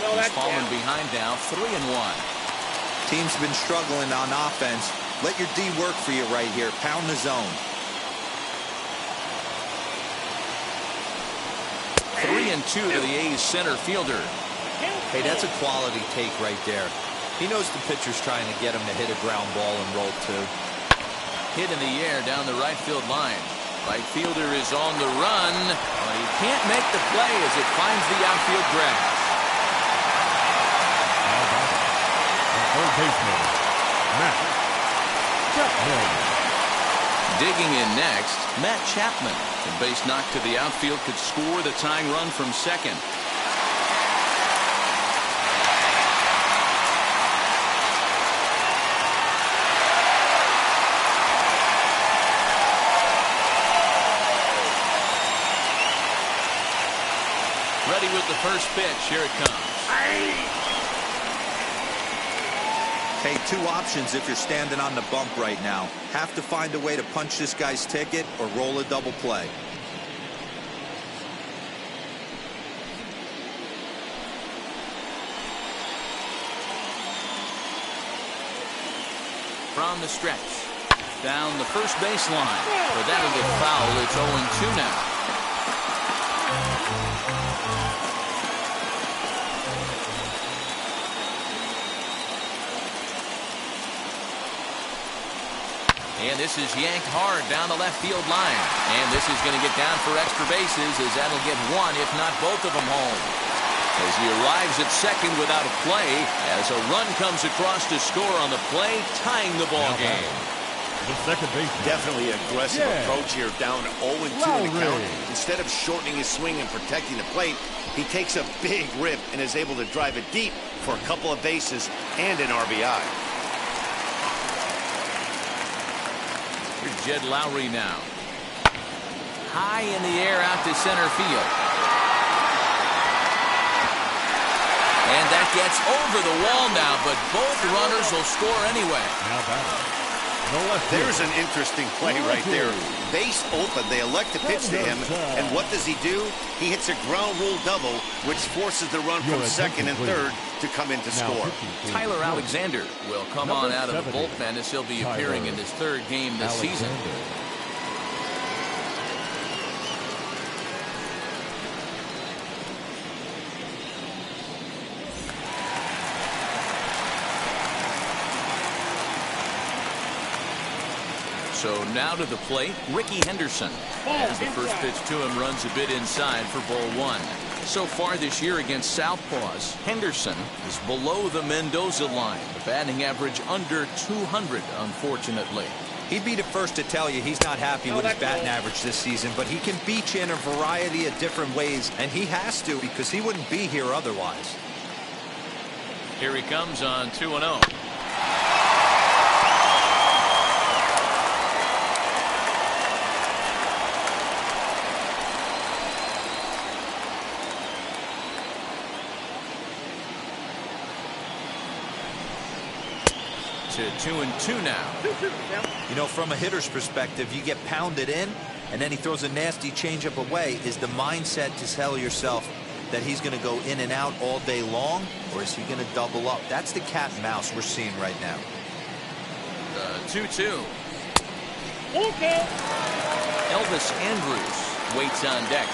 Well, He's that's fallen down. behind now, 3-1. Team's been struggling on offense. Let your D work for you right here. Pound the zone. 3-2 to the A's center fielder. Hey, that's a quality take right there. He knows the pitcher's trying to get him to hit a ground ball and roll 2. Hit in the air down the right field line. Right fielder is on the run, but he can't make the play as it finds the outfield grass. Third baseman, Matt Chapman. Digging in next, Matt Chapman. The base knock to the outfield could score the tying run from second. Ready with the first pitch. Here it comes. Hey, 2 options if you're standing on the bump right now. Have to find a way to punch this guy's ticket or roll a double play. From the stretch. Down the first baseline. But that'll get foul. It's 0-2 now. And this is yanked hard down the left field line. And this is going to get down for extra bases as that'll get 1, if not both of them home. As he arrives at second without a play, as a run comes across to score on the play, tying the ball game. The second baseman. Definitely aggressive approach here, down 0-2 in the count. Instead of shortening his swing and protecting the plate, he takes a big rip and is able to drive it deep for a couple of bases and an RBI. Here's Jed Lowry now. High in the air out to center field. And that gets over the wall now, but both runners will score anyway. Now batting. No left field. There's an interesting play right there. Base open. They elect to pitch to him. And what does he do? He hits a ground rule double, which forces the run from second and third to come in to score. Tyler Alexander will come on out of the bullpen as he'll be appearing in his 3rd game this season. So now to the plate, Ricky Henderson. As the first pitch to him runs a bit inside for ball 1. So far this year against Southpaws, Henderson is below the Mendoza line. The batting average under 200, unfortunately. He'd be the first to tell you he's not happy with his batting average this season, but he can beat you in a variety of different ways, and he has to because he wouldn't be here otherwise. Here he comes on 2-0. to 2-2 now. You know, from a hitter's perspective, you get pounded in, and then he throws a nasty changeup away. Is the mindset to tell yourself that he's going to go in and out all day long, or is he going to double up? That's the cat and mouse we're seeing right now. 2-2. Okay. Elvis Andrus waits on deck.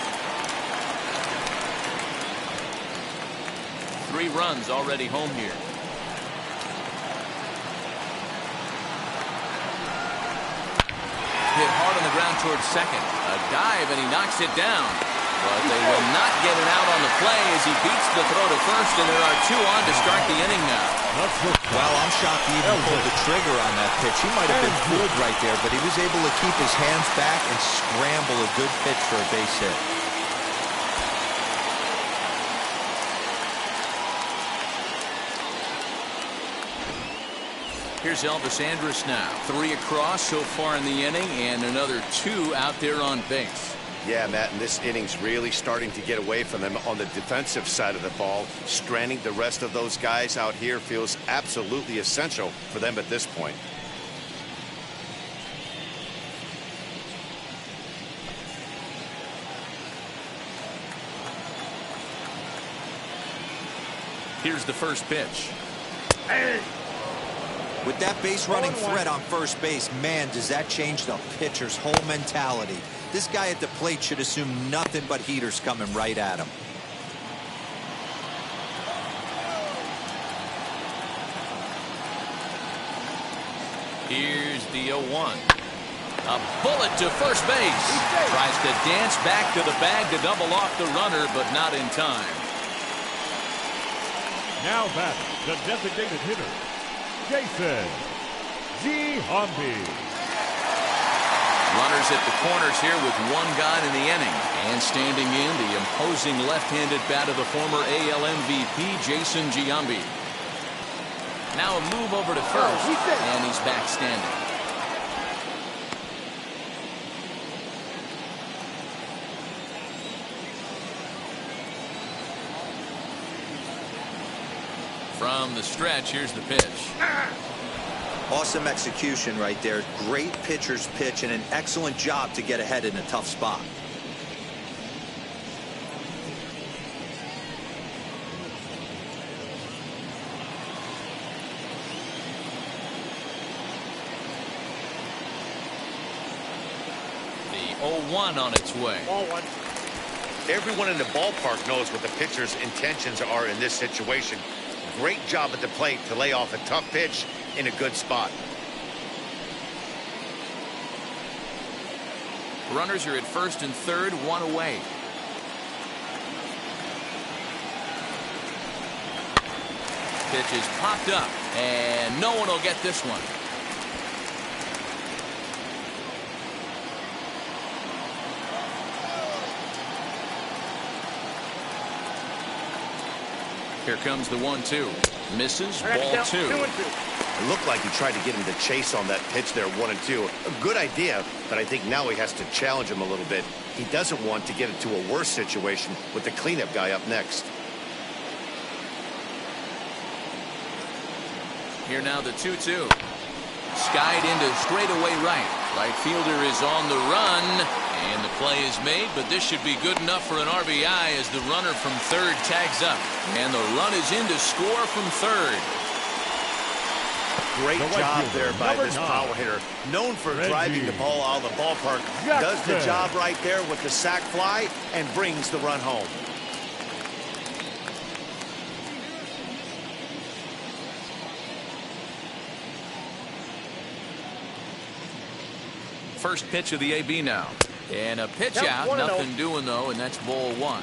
3 runs already home here. Hit hard on the ground towards second. A dive, and he knocks it down. But they will not get it out on the play as he beats the throw to first, and there are 2 on to start the inning now. Well, I'm shocked he even pulled the trigger on that pitch. He might have been fooled right there, but he was able to keep his hands back and scramble a good pitch for a base hit. Here's Elvis Andrus now. 3 across so far in the inning, and another 2 out there on base. Yeah, Matt, and this inning's really starting to get away from them on the defensive side of the ball. Stranding the rest of those guys out here feels absolutely essential for them at this point. Here's the first pitch. Hey. With that base running threat on first base, man, does that change the pitcher's whole mentality. This guy at the plate should assume nothing but heaters coming right at him. Here's the 0-1. A bullet to first base. Tries to dance back to the bag to double off the runner, but not in time. Now back, the designated hitter, Jason Giambi. Runners at the corners here with 1 gone in the inning. And standing in, the imposing left-handed bat of the former AL MVP, Jason Giambi. Now a move over to first, and he's back standing. From the stretch, here's the pitch. Awesome execution right there. Great pitcher's pitch and an excellent job to get ahead in a tough spot. The 0-1 on its way. Ball 1. Everyone in the ballpark knows what the pitcher's intentions are in this situation. Great job at the plate to lay off a tough pitch in a good spot. Runners are at first and third, 1 away. Pitch is popped up, and no one will get this one. Here comes the 1-2. Misses, ball 2. 2-2. It looked like he tried to get him to chase on that pitch there, 1-2. A good idea, but I think now he has to challenge him a little bit. He doesn't want to get into a worse situation with the cleanup guy up next. Here now the 2-2. Skied into straightaway right. Right fielder is on the run, and the play is made, but this should be good enough for an RBI as the runner from third tags up. And the run is in to score from third. Great job there by this power hitter. Known for driving the ball out of the ballpark. Does the job right there with the sac fly and brings the run home. First pitch of the AB now. And a pitch out. Nothing doing, though, and that's ball 1.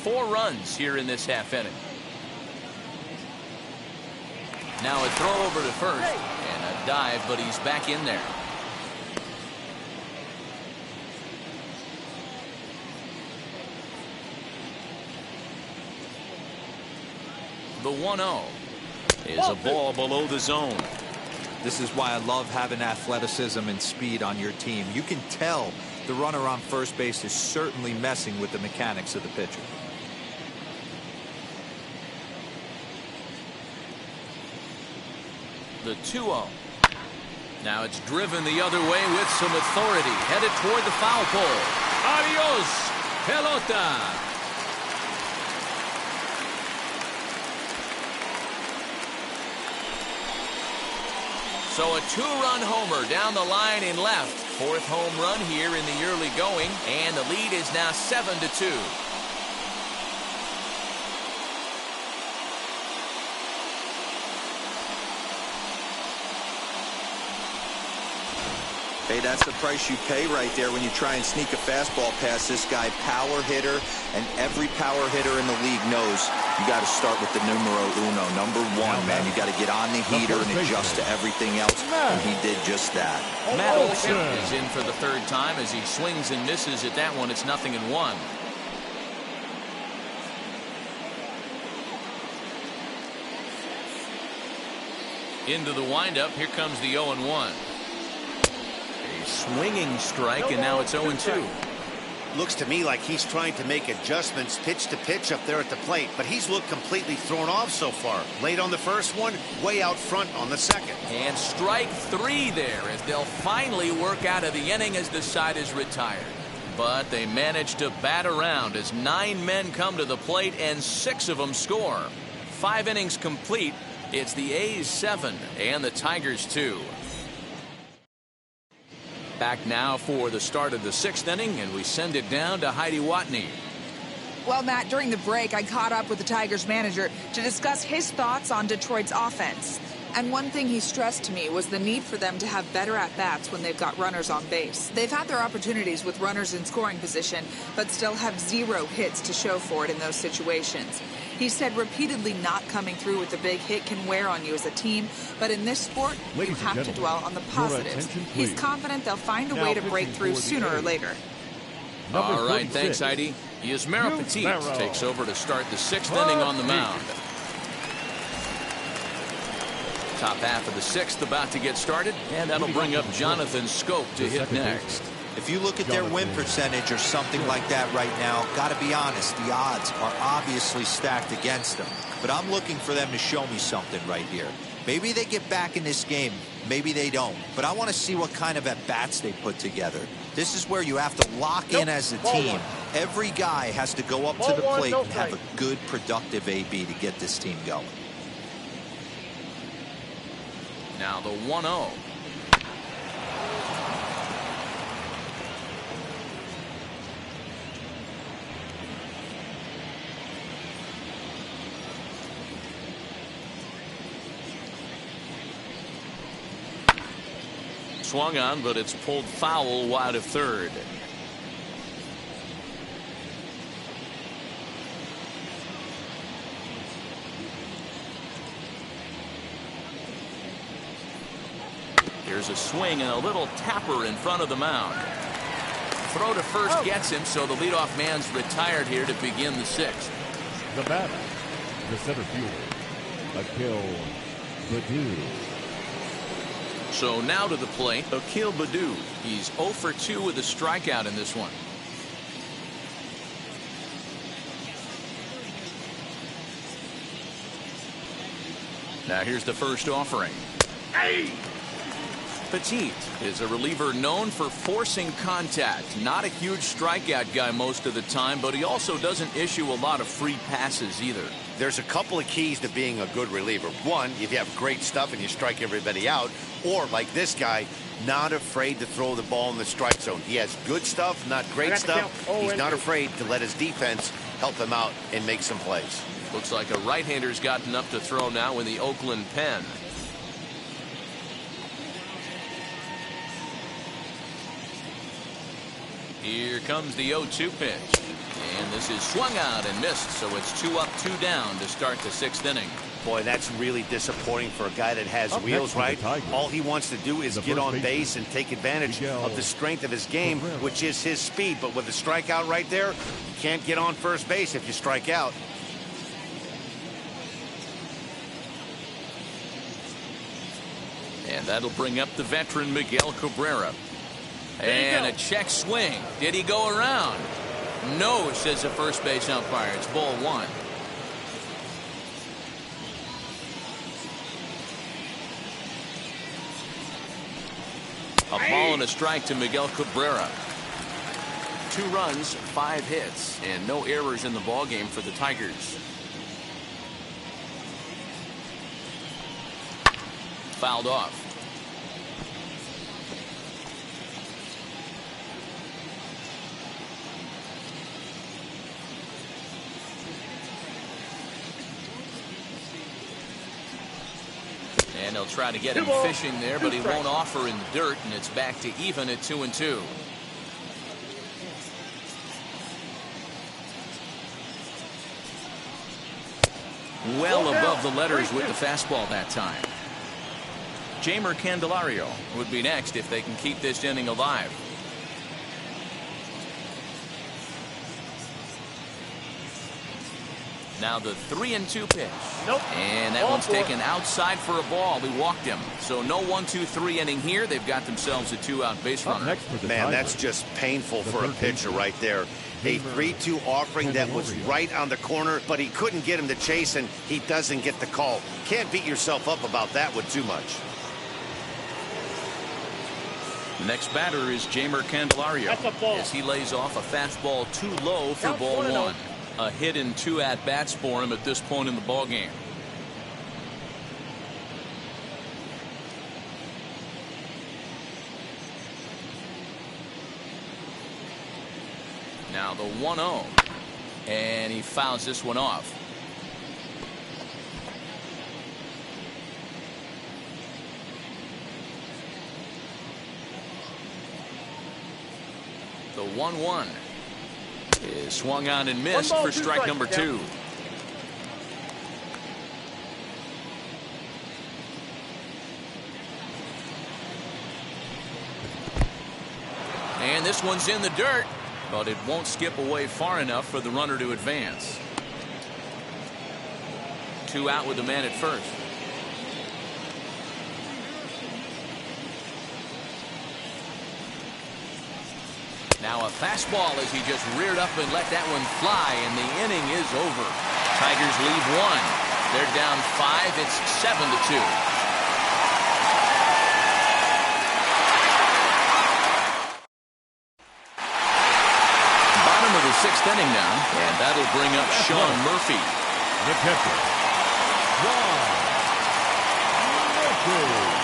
Four runs here in this half inning. Now a throw over to first. And a dive, but he's back in there. The 1-0 is a ball below the zone. This is why I love having athleticism and speed on your team. You can tell The runner on first base is certainly messing with the mechanics of the pitcher. The 2-0. Now it's driven the other way with some authority, headed toward the foul pole. Adios, pelota. So a two-run homer down the line in left. Fourth home run here in the early going, and the lead is now 7-2. Hey, that's the price you pay right there when you try and sneak a fastball past this guy. Power hitter, and every power hitter in the league knows you got to start with the numero uno, number one, man. You got to get on the heater and adjust to everything else, and he did just that. Matt Olson is in for the third time as he swings and misses at that one. It's 0-1. Into the windup. Here comes the 0-1. Swinging strike, and now it's 0-2. Looks to me like he's trying to make adjustments pitch to pitch up there at the plate, but he's looked completely thrown off so far. Late on the first one, way out front on the second. And strike 3 there as they'll finally work out of the inning as the side is retired. But they managed to bat around as 9 men come to the plate and 6 of them score. 5 innings complete. It's the A's 7 and the Tigers 2. Back now for the start of the 6th inning, and we send it down to Heidi Watney. Well, Matt, during the break, I caught up with the Tigers manager to discuss his thoughts on Detroit's offense. And one thing he stressed to me was the need for them to have better at-bats when they've got runners on base. They've had their opportunities with runners in scoring position, but still have 0 hits to show for it in those situations. He said repeatedly not coming through with the big hit can wear on you as a team, but in this sport, you have to dwell on the positives. He's confident they'll find a way to break through sooner or later. All right, thanks, Heidi. Yasmera Petit takes over to start the 6th inning on the mound. Top half of the 6th about to get started, and that'll bring up Jonathan Scope to hit next. If you look at their win percentage or something like that right now, got to be honest, the odds are obviously stacked against them. But I'm looking for them to show me something right here. Maybe they get back in this game, maybe they don't. But I want to see what kind of at-bats they put together. This is where you have to lock in as a team. Every guy has to go up to the plate and have a good, productive AB to get this team going. Now the 1-0. Swung on, but it's pulled foul wide of third. Here's a swing and a little tapper in front of the mound. Throw to first gets him, so the leadoff man's retired here to begin the 6th. The batter, the center fielder, Akil Baddoo. So now to the plate, Akil Baddoo. He's 0 for 2 with a strikeout in this one. Now here's the first offering. Hey! Petit is a reliever known for forcing contact. Not a huge strikeout guy most of the time, but he also doesn't issue a lot of free passes either. There's a couple of keys to being a good reliever. One, if you have great stuff and you strike everybody out, or like this guy, not afraid to throw the ball in the strike zone. He has good stuff, not great stuff. He's not afraid to let his defense help him out and make some plays. Looks like a right-hander's gotten up to throw now in the Oakland pen. Here comes the 0-2 pitch. And this is swung out and missed, so it's 2 up, 2 down to start the 6th inning. Boy, that's really disappointing for a guy that has wheels, right? All he wants to do is get on base and take advantage of the strength of his game, which is his speed. But with a strikeout right there, you can't get on first base if you strike out. And that'll bring up the veteran Miguel Cabrera. And a check swing. Did he go around? No, says the first base umpire. It's ball one. A ball and a strike to Miguel Cabrera. 2 runs, 5 hits, and no errors in the ballgame for the Tigers. Fouled off. And they'll try to get him fishing there, but he won't offer in the dirt, and it's back to even at 2-2. Well above the letters with the fastball that time. Jeimer Candelario would be next if they can keep this inning alive. Now the 3-2 pitch. And that one's taken outside for a ball. He walked him. So no 1-2-3 inning here. They've got themselves a 2-out base runner. Man, that's just painful for a pitcher right there. A 3-2 offering that was right on the corner, but he couldn't get him to chase, and he doesn't get the call. Can't beat yourself up about that one too much. Next batter is Jeimer Candelario as he lays off a fastball too low for ball one. A hit in 2 at-bats for him at this point in the ballgame. Now the 1-0, and he fouls this one off. The 1-1 is swung on and missed for strike number 2. And this one's in the dirt, but it won't skip away far enough for the runner to advance. 2 out with the man at first. Now a fastball as he just reared up and let that one fly, and the inning is over. Tigers lead 1. They're down 5. It's 7-2. Bottom of the 6th inning now, and that'll bring up Sean Murphy. The catcher, Sean Murphy.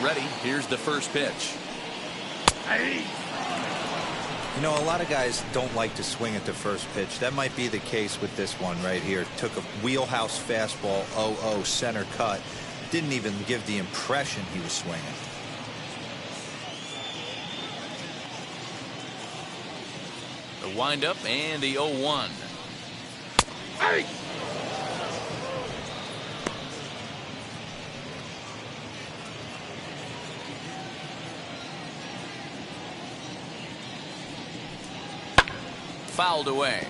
Ready. Here's the first pitch. You know, a lot of guys don't like to swing at the first pitch. That might be the case with this one right here. Took a wheelhouse fastball, 0-0 center cut. Didn't even give the impression he was swinging. The windup and the 0-1. Fouled away.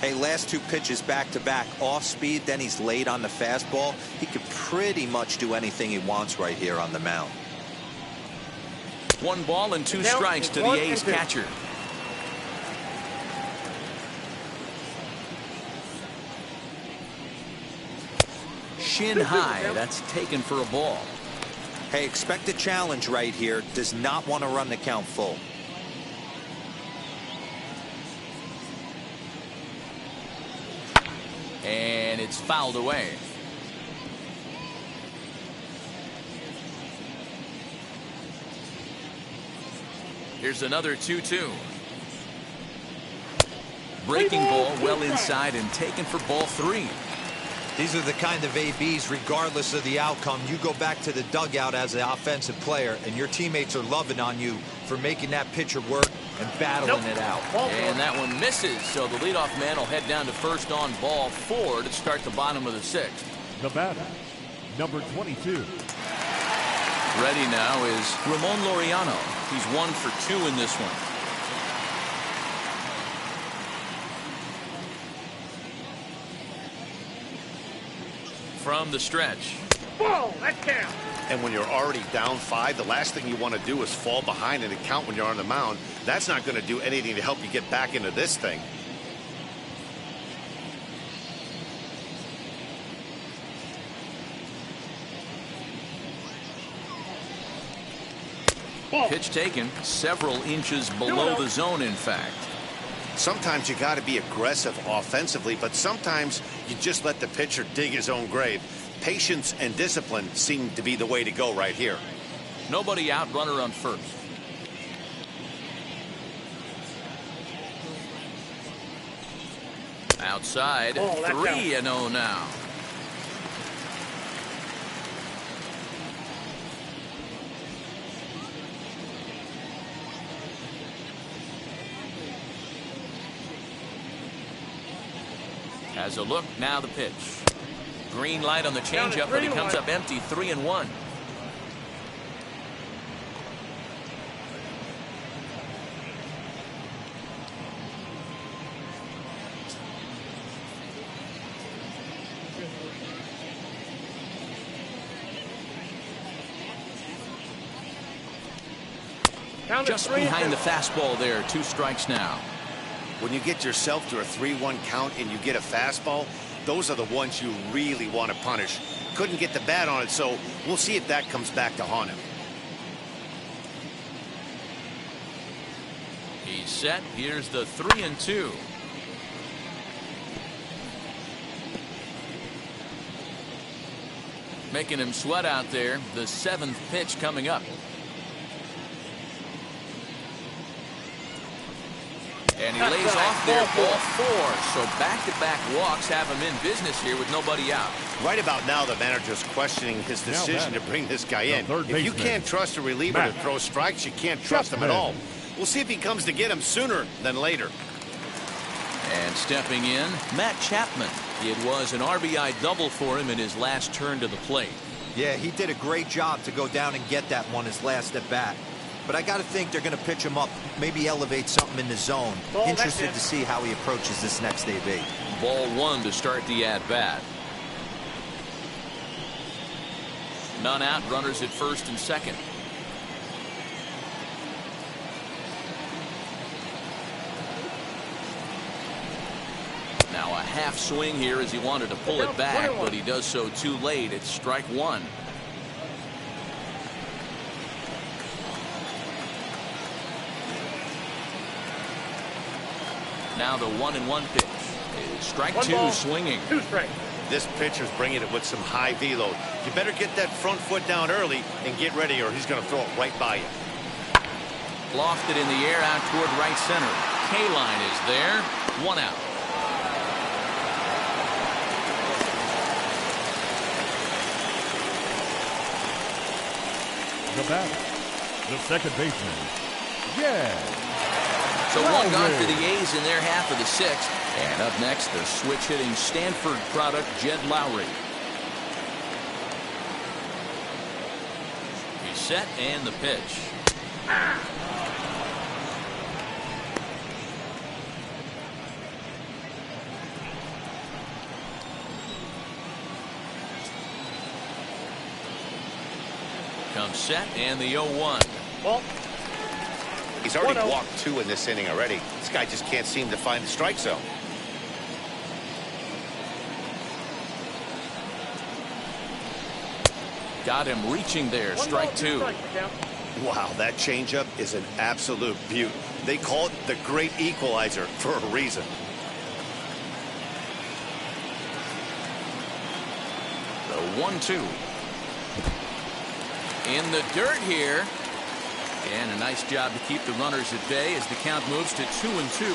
Hey, last 2 pitches back-to-back, off speed, then he's late on the fastball. He could pretty much do anything he wants right here on the mound. 1 ball and 2 strikes to the A's catcher. Shin high. That's taken for a ball. Hey, expect a challenge right here. Does not want to run the count full. And it's fouled away. Here's another 2-2. Breaking ball well inside and taken for ball 3. These are the kind of ABs, regardless of the outcome. You go back to the dugout as an offensive player, and your teammates are loving on you for making that pitcher work and battling it out. And that one misses, so the leadoff man will head down to first on ball 4 to start the bottom of the 6th. The batter, number 22. Ready now is Ramon Laureano. He's 1 for 2 in this one. from the stretch. Ball, that's down. And when you're already down 5, the last thing you want to do is fall behind in a count when you're on the mound. That's not going to do anything to help you get back into this thing. Ball. Pitch taken several inches below the zone, in fact. Sometimes you got to be aggressive offensively, but sometimes you just let the pitcher dig his own grave. Patience and discipline seem to be the way to go right here. Nobody out, runner on first. Outside, 3-0 now. Has a look, now the pitch. Green light on the changeup, but he comes up empty, 3-1. Just behind the fastball there, 2 strikes now. When you get yourself to a 3-1 count and you get a fastball, those are the ones you really want to punish. Couldn't get the bat on it, so we'll see if that comes back to haunt him. He's set. Here's the 3-2. Making him sweat out there. The 7th pitch coming up. And he lays off there, ball 4. So back-to-back walks have him in business here with nobody out. Right about now, the manager's questioning his decision to bring this guy in. If you can't trust a reliever to throw strikes, you can't trust him at all. We'll see if he comes to get him sooner than later. And stepping in, Matt Chapman. It was an RBI double for him in his last turn to the plate. Yeah, he did a great job to go down and get that one his last at bat. But I got to think they're going to pitch him up, maybe elevate something in the zone. Interested to see how he approaches this next AB. Ball 1 to start the at-bat. None out, runners at first and second. Now a half swing here as he wanted to pull it back, but he does so too late. It's strike 1. Now the 1-1 pitch is strike 2, swinging. 2 strikes. This pitcher's bringing it with some high velo. You better get that front foot down early and get ready, or he's going to throw it right by you. Lofted in the air out toward right center. K-line is there. 1 out. The batter, the second baseman, Reyes. So 1 gone for the A's in their half of the 6th. And up next, the switch-hitting Stanford product, Jed Lowry. He's set, and the pitch. Comes set, and the 0-1. Ball. He's already walked 2 in this inning already. This guy just can't seem to find the strike zone. Got him reaching there. Strike 2. Wow, that changeup is an absolute beaut. They call it the great equalizer for a reason. The 1-2. In the dirt here. And a nice job to keep the runners at bay as the count moves to 2-2.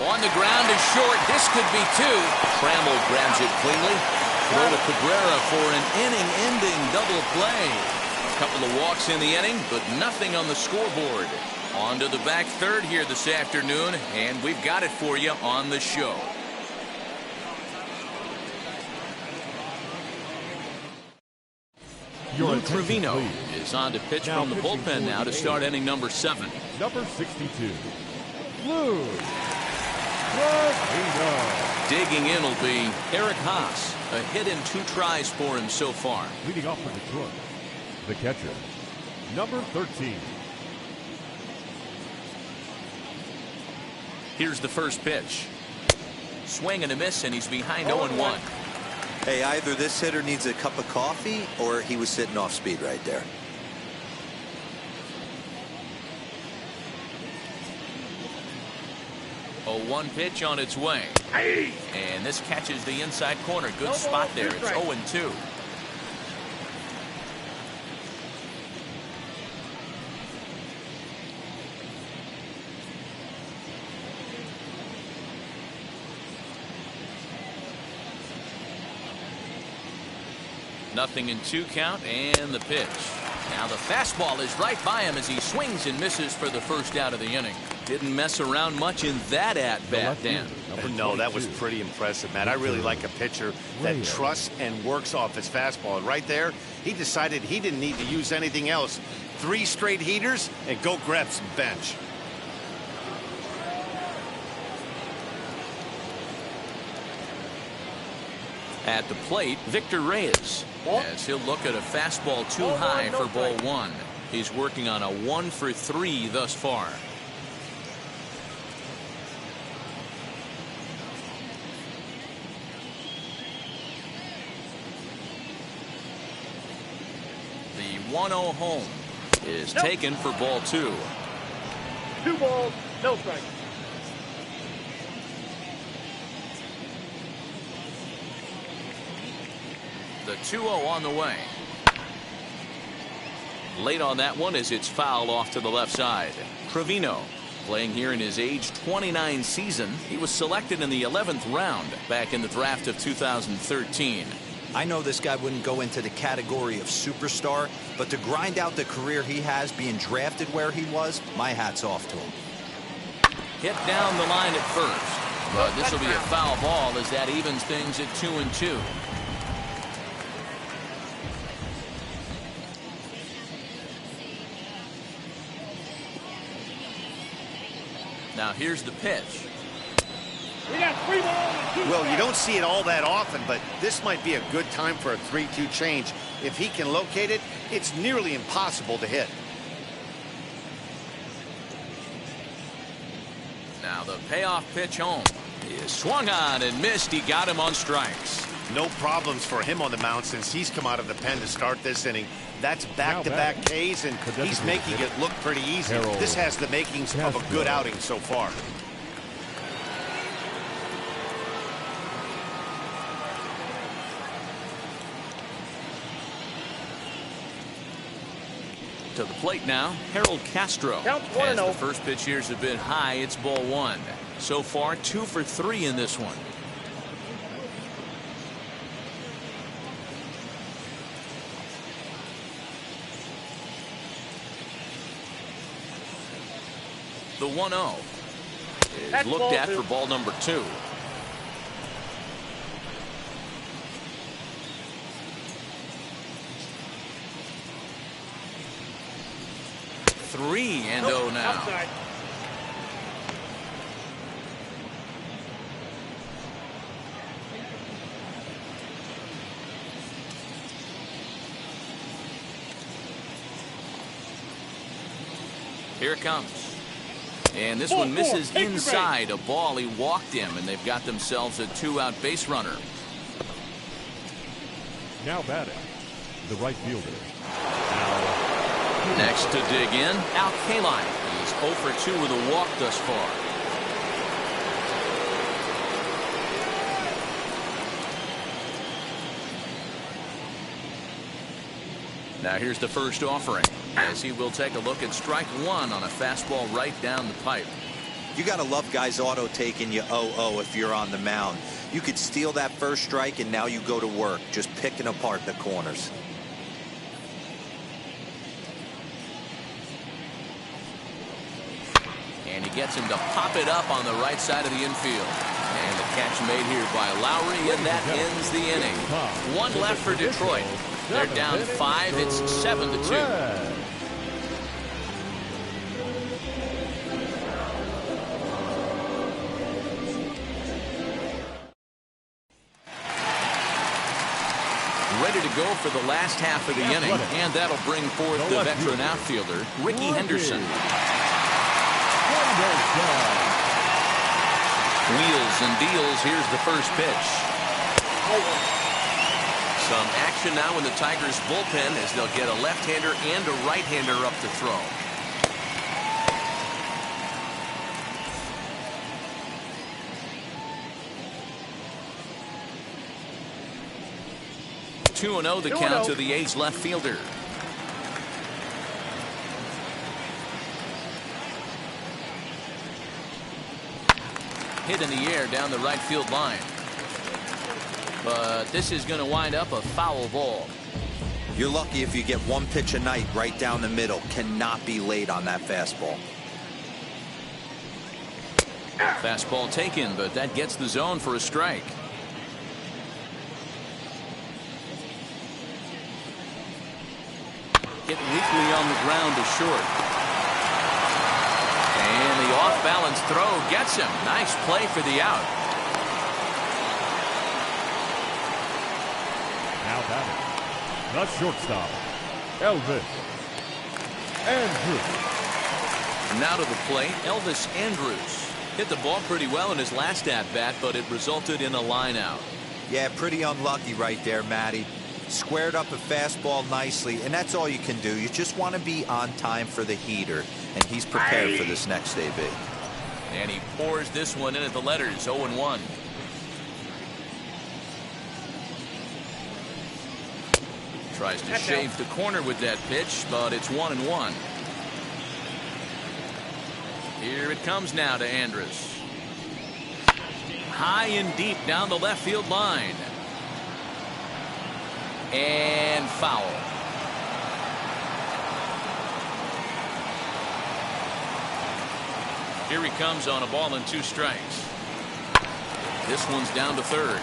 On the ground is short. This could be 2. Trammell grabs it cleanly. Throw to Cabrera for an inning-ending double play. A couple of walks in the inning, but nothing on the scoreboard. On to the back third here this afternoon, and we've got it for you on the show. Your Lou attention, Trevino please. is on to pitch Now from the pitching bullpen for now the to start A's. inning number 7. Number 62, Lou Trevino. Digging in will be Eric Haas. A hit in 2 tries for him so far. Leading off for Detroit, the catcher, number 13. Here's the first pitch. Swing and a miss, and he's behind 0-1. Hey, either this hitter needs a cup of coffee or he was sitting off speed right there. A 1 pitch on its way. And this catches the inside corner. Good spot there. It's 0-2. Nothing in 2 count, and the pitch. Now the fastball is right by him as he swings and misses for the first out of the inning. Didn't mess around much in that at-bat, Dan. No, that was pretty impressive, Matt. I really like a pitcher that Reyes. trusts and works off his fastball. And right there, he decided he didn't need to use anything else. 3 straight heaters and go grab some bench. At the plate, Victor Reyes, as he'll look at a fastball too high for ball 1. He's working on a 1 for 3 thus far. The 1-0 home is taken for ball 2. 2 balls, no strikes. The 2-0 on the way. Late on that one as it's fouled off to the left side. Trevino playing here in his age 29 season. He was selected in the 11th round back in the draft of 2013. I know this guy wouldn't go into the category of superstar, but to grind out the career he has being drafted where he was, my hat's off to him. Hit down the line at first. But this will be a foul ball as that evens things at 2-2. Now here's the pitch. We got 3 balls and 2 Well, strikes. you don't see it all that often, but this might be a good time for a 3-2 change. If he can locate it, it's nearly impossible to hit. Now the payoff pitch home. He is swung on and missed. He got him on strikes. No problems for him on the mound since he's come out of the pen to start this inning. That's back-to-back Ks, and he's making it look pretty easy. This has the makings of a good outing so far. To the plate now, Harold Castro. Counts As 1-0. the first pitch here is a bit high, it's ball 1. So far, 2 for 3 in this one. The 1-0 is That's looked ball at 2. for ball number 2. Three and 0 now. Outside. Here it comes. And this Ball one misses 4. Take the inside a ball. He walked him, and they've got themselves a 2-out base runner. Now batting, the right fielder, Next to dig in, Al Kaline. He's 0 for 2 with a walk thus far. Now here's the first offering, as he will take a look at strike 1 on a fastball right down the pipe. You got to love guys auto taking you 0-0 if you're on the mound. You could steal that first strike and now you go to work just picking apart the corners. And he gets him to pop it up on the right side of the infield. And the catch made here by Lowry, and that ends the inning. 1 left for Detroit. They're down 5. It's 7-2. Reyes. Ready to go for the last half of the inning, and that'll bring forth the veteran outfielder, Ricky Henderson. Wheels and deals. Here's the first pitch. Some action now in the Tigers bullpen as they'll get a left-hander and a right-hander up to throw. Two 2-0 the count to the A's left fielder. Hit in the air down the right field line. But this is going to wind up a foul ball. You're lucky if you get one pitch a night right down the middle. Cannot be late on that fastball. Fastball taken, but that gets the zone for a strike. Hit weakly on the ground to short. And the off-balance throw gets him. Nice play for the out. Now batting, the shortstop, Elvis Andrus. Now to the plate, Elvis Andrus. Hit the ball pretty well in his last at-bat, but it resulted in a line out. Yeah, pretty unlucky right there, Matty. Squared up a fastball nicely, and that's all you can do. You just want to be on time for the heater, and he's prepared for this next AB. And he pours this one in at the letters, 0-1. Tries to shave the corner with that pitch, but it's 1-1. Here it comes now to Andrus. High and deep down the left field line. And foul. Here he comes on a ball and 2 strikes. This one's down to third.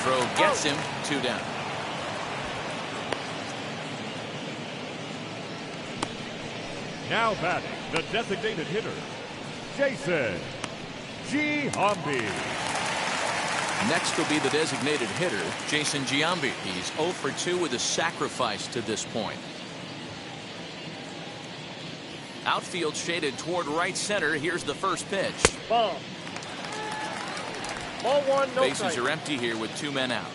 Throw gets him, 2 down. Now batting, the designated hitter, Jason Giambi. Next will be the designated hitter, Jason Giambi. He's 0 for 2 with a sacrifice to this point. Outfield shaded toward right center. Here's the first pitch. Ball. Ball 1, no Bases strike. are empty here with 2 men out.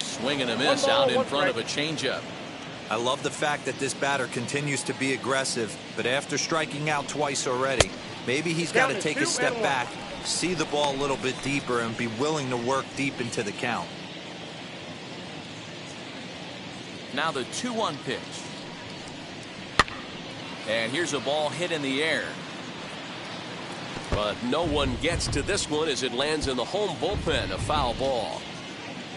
Swing and a miss out in front of a changeup. I love the fact that this batter continues to be aggressive, but after striking out twice already, maybe he's got to take a step back, see the ball a little bit deeper, and be willing to work deep into the count. Now the 2-1 pitch. And here's a ball hit in the air. But no one gets to this one as it lands in the home bullpen, a foul ball.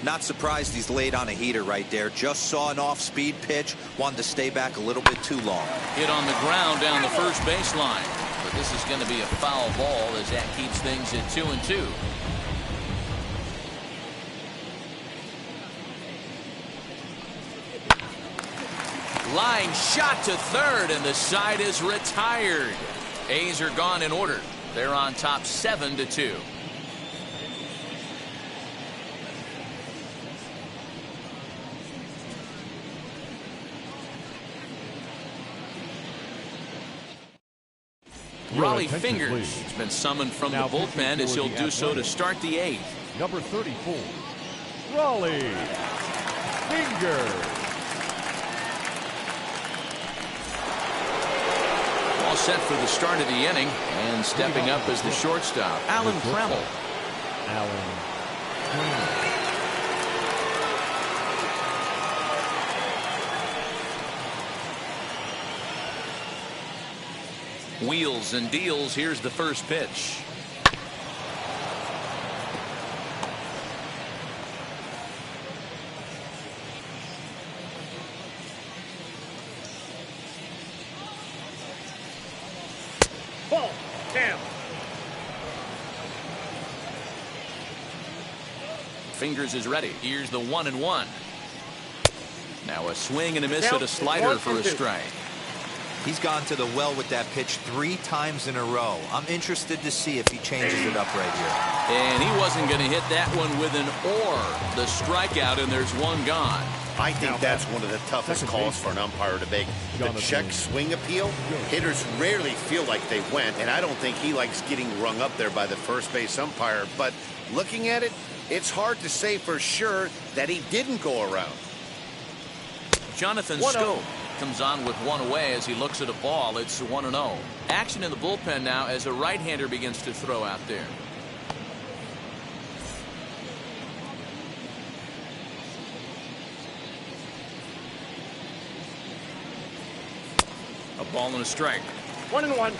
Not surprised he's laid on a heater right there. Just saw an off-speed pitch, wanted to stay back a little bit too long. Hit on the ground down the first baseline. But this is going to be a foul ball as that keeps things at 2-2. Line shot to third, and the side is retired. A's are gone in order. They're on top 7-2. Raleigh Fingers has been summoned from the bullpen as he'll do so to start the 8th. Number 34, Raleigh Fingers. All set for the start of the inning, and stepping up as the shortstop, Alan Trammell. Wheels and deals. Here's the first pitch. Ball. Cam. Fingers is ready. Here's the 1-1. Now a swing and a miss at a slider for a strike. He's gone to the well with that pitch 3 times in a row. I'm interested to see if he changes it up right here. And he wasn't going to hit that one with an or. The strikeout, and there's one gone. I think that's one of the toughest calls for an umpire to make. The check swing appeal, hitters rarely feel like they went, and I don't think he likes getting rung up there by the first base umpire. But looking at it, it's hard to say for sure that he didn't go around. Jonathan Scope comes on with one away as he looks at a ball. It's 1-0. Action in the bullpen now as a right-hander begins to throw out there. A ball and a strike. 1-1.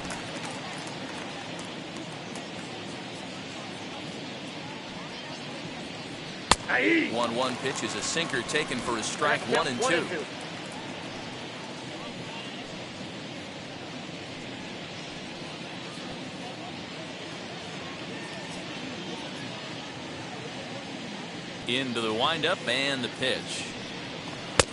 Aye. 1-1 pitch is a sinker taken for a strike. 1-2. Into the windup and the pitch.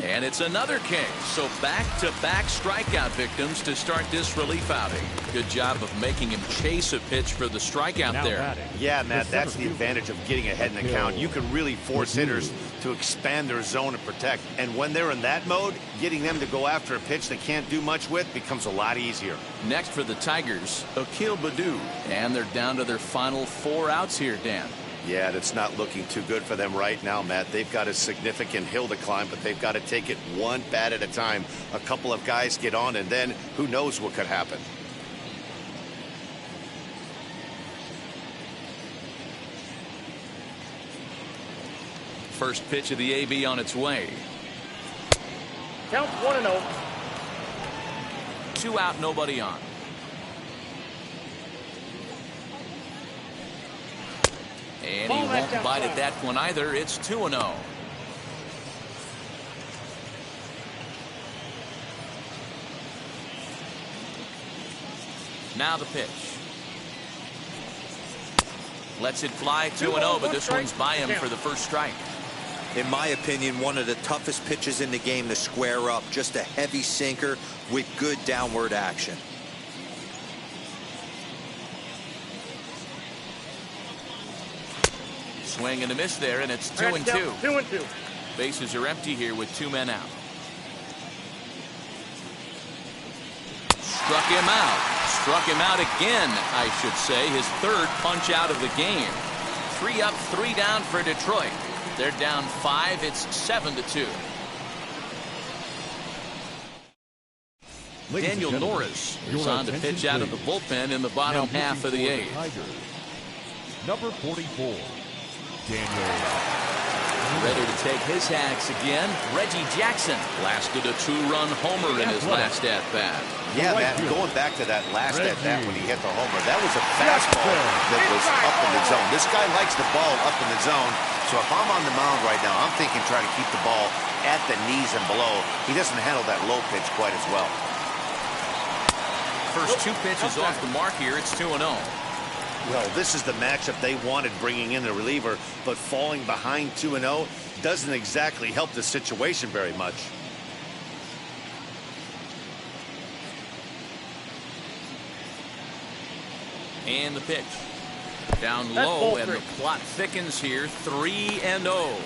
And it's another K. So back-to-back strikeout victims to start this relief outing. Good job of making him chase a pitch for the strikeout Now there. batting. Yeah, Matt, that's the advantage of getting ahead in the count. You can really force hitters to expand their zone and protect. And when they're in that mode, getting them to go after a pitch they can't do much with becomes a lot easier. Next for the Tigers, Akil Baddoo. And they're down to their final 4 outs here, Dan. Yeah, that's not looking too good for them right now, Matt. They've got a significant hill to climb, but they've got to take it one bat at a time. A couple of guys get on, and then who knows what could happen. First pitch of the AB on its way. Count 1-0. 2 out, nobody on. And he won't bite at that one either. It's 2-0. Now the pitch. Lets it fly 2-0, but this one's by him for the first strike. In my opinion, one of the toughest pitches in the game to square up. Just a heavy sinker with good downward action. Swing and a miss there, and it's 2-2. 2-2. Bases are empty here with 2 men out. Struck him out. Struck him out again, I should say. His 3rd punch out of the game. 3 up, 3 down for Detroit. They're down 5. It's 7-2. Daniel Norris is on to pitch out of the bullpen in the bottom half of the 8th. Number 44, Daniel. Ready to take his hacks again. Reggie Jackson blasted a 2-run homer in his last at-bat. Yeah, Matt, going back to that last at-bat when he hit the homer, that was a fastball that was up in the zone. This guy likes the ball up in the zone, so if I'm on the mound right now, I'm thinking try to keep the ball at the knees and below. He doesn't handle that low pitch quite as well. First 2 pitches off the mark here. It's 2-0. Well, this is the matchup they wanted, bringing in the reliever, but falling behind 2-0 doesn't exactly help the situation very much. And the pitch. Down low, and the plot thickens here. 3-0.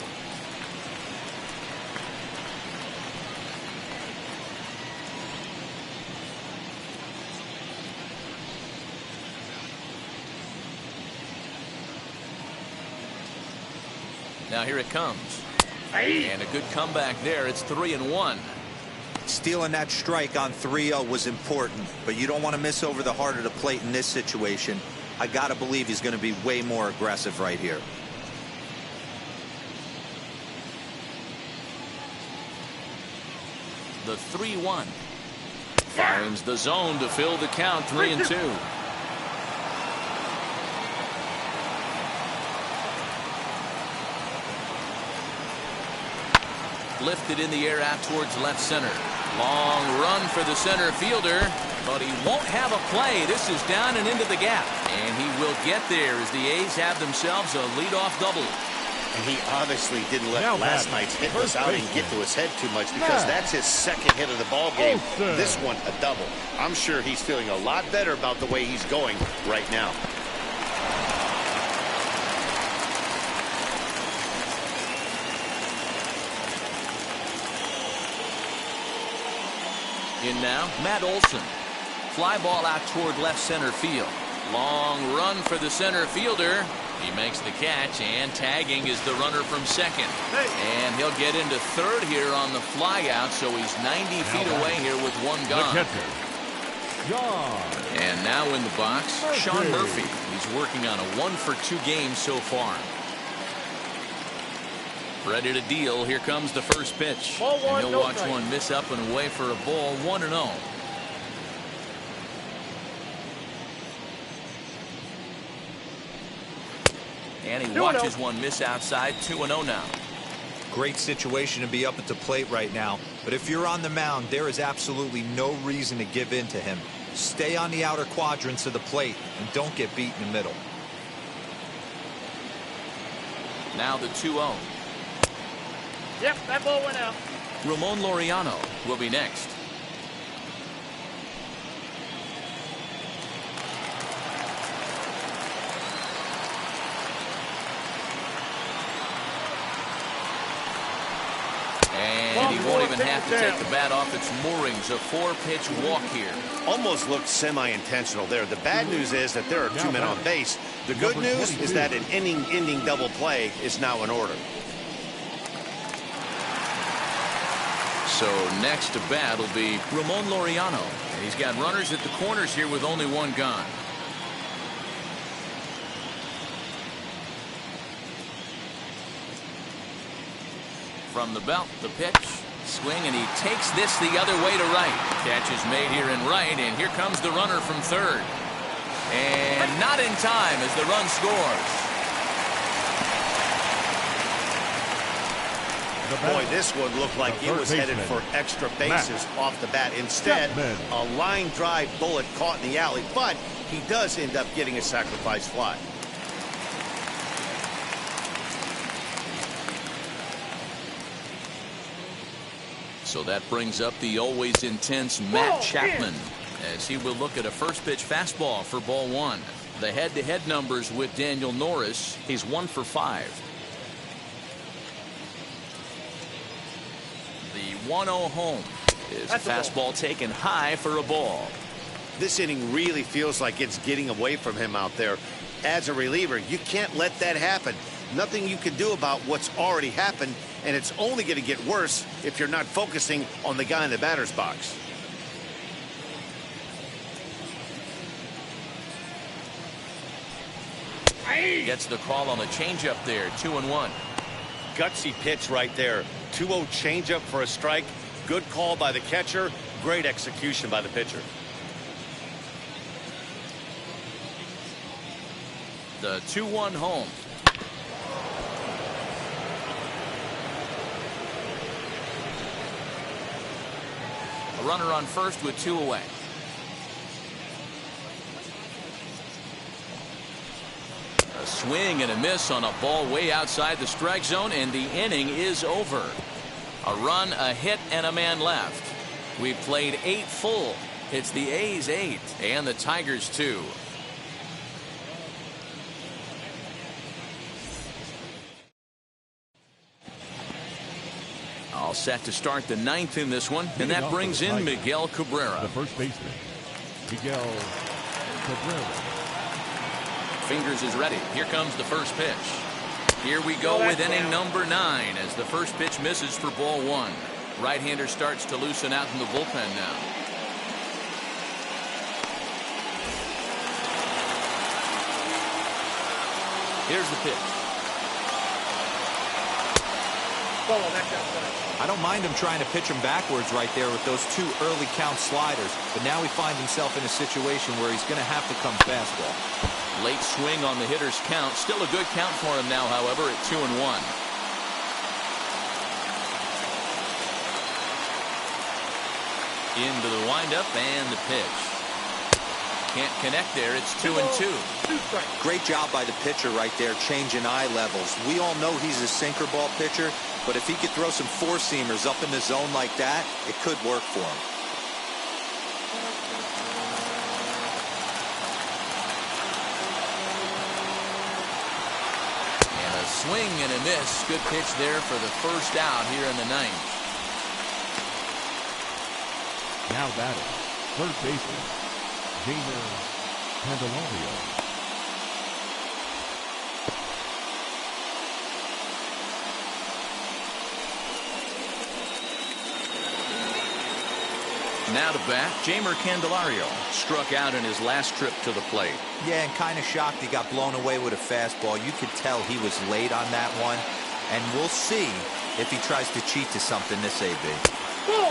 Now here it comes. And a good comeback there. It's 3-1. Stealing that strike on 3-0 was important, but you don't want to miss over the heart of the plate in this situation. I got to believe he's going to be way more aggressive right here. The 3-1. Finds the zone to fill the count. 3-2. Lifted in the air out towards left center. Long run for the center fielder, but he won't have a play. This is down and into the gap, and he will get there as the A's have themselves a leadoff double. And he obviously didn't let Now last batting, night's hitless first outing baseman. get to his head too much, because that's his second hit of the ball game. Olsen. This one a double. I'm sure he's feeling a lot better about the way he's going right now. In now, Matt Olson. Fly ball out toward left center field. Long run for the center fielder. He makes the catch, and tagging is the runner from second. And he'll get into third here on the fly out, so he's 90 feet away here with one gone. The catcher, John. And now in the box, Sean Murphy. He's working on a 1-for-2 game so far. Ready to deal. Here comes the first pitch. Ball one, And he'll no watch strike. one miss up and away for a ball, 1-0. And he 2-0. watches one miss outside, 2-0 now. Great situation to be up at the plate right now. But if you're on the mound, there is absolutely no reason to give in to him. Stay on the outer quadrants of the plate and don't get beat in the middle. Now the 2-0. Yep, that ball went out. Ramon Laureano will be next. And he won't even have to take the bat off its moorings. A 4-pitch walk here. Almost looked semi-intentional there. The bad news is that there are two men on base. The good news is that an inning-ending double play is now in order. So next to bat will be Ramon Laureano. And he's got runners at the corners here with only one gone. From the belt, the pitch, swing, and he takes this the other way to right. Catch is made here in right, and here comes the runner from third. And not in time as the run scores. Boy, this one looked like it was headed for extra bases off the bat. Instead, a line drive bullet caught in the alley, but he does end up getting a sacrifice fly. So that brings up the always intense Matt Chapman as he will look at a first pitch fastball for ball one. The head-to-head numbers with Daniel Norris, he's 1 for 5. The 1-0 home is a fastball taken high for a ball. This inning really feels like it's getting away from him out there. As a reliever, you can't let that happen. Nothing you can do about what's already happened, and it's only going to get worse if you're not focusing on the guy in the batter's box. Gets the call on the changeup there, 2-1. Gutsy pitch right there. 2-0 changeup for a strike. Good call by the catcher. Great execution by the pitcher. The 2-1 home. A runner on first with 2 away. A swing and a miss on a ball way outside the strike zone, and the inning is over. A run, a hit, and a man left. We've played 8 full. It's the A's 8 and the Tigers 2. All set to start the 9th in this one, and that brings in Miguel Cabrera. The first baseman, Miguel Cabrera. Fingers is ready. Here comes the first pitch. Here we go with inning number 9 as the first pitch misses for ball 1. Right-hander starts to loosen out in the bullpen now. Here's the pitch. I don't mind him trying to pitch him backwards right there with those 2 early count sliders, but now he finds himself in a situation where he's going to have to come fastball. Late swing on the hitter's count. Still a good count for him now, however, at 2-1. Into the windup and the pitch. Can't connect there. It's 2-2. Great job by the pitcher right there, changing eye levels. We all know he's a sinker ball pitcher, but if he could throw some four-seamers up in the zone like that, it could work for him. And a swing and a miss. Good pitch there for the first out here in the ninth. Now batting, third baseman, Candelario. Now to bat, Candelario struck out in his last trip to the plate. Yeah, and kind of shocked he got blown away with a fastball. You could tell he was late on that one, and we'll see if he tries to cheat to something this AB.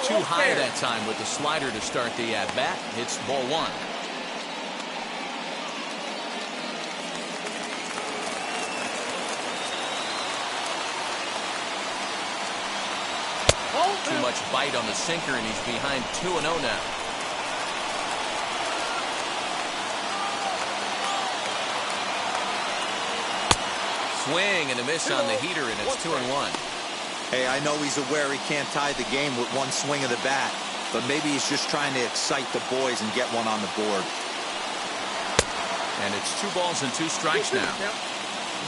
Too high that time with the slider to start the at-bat. It's ball one. Too much bite on the sinker, and he's behind 2-0 now. Swing and a miss on the heater, and it's 2-1. Hey, I know he's aware he can't tie the game with one swing of the bat, but maybe he's just trying to excite the boys and get one on the board. And it's 2 balls and 2 strikes now.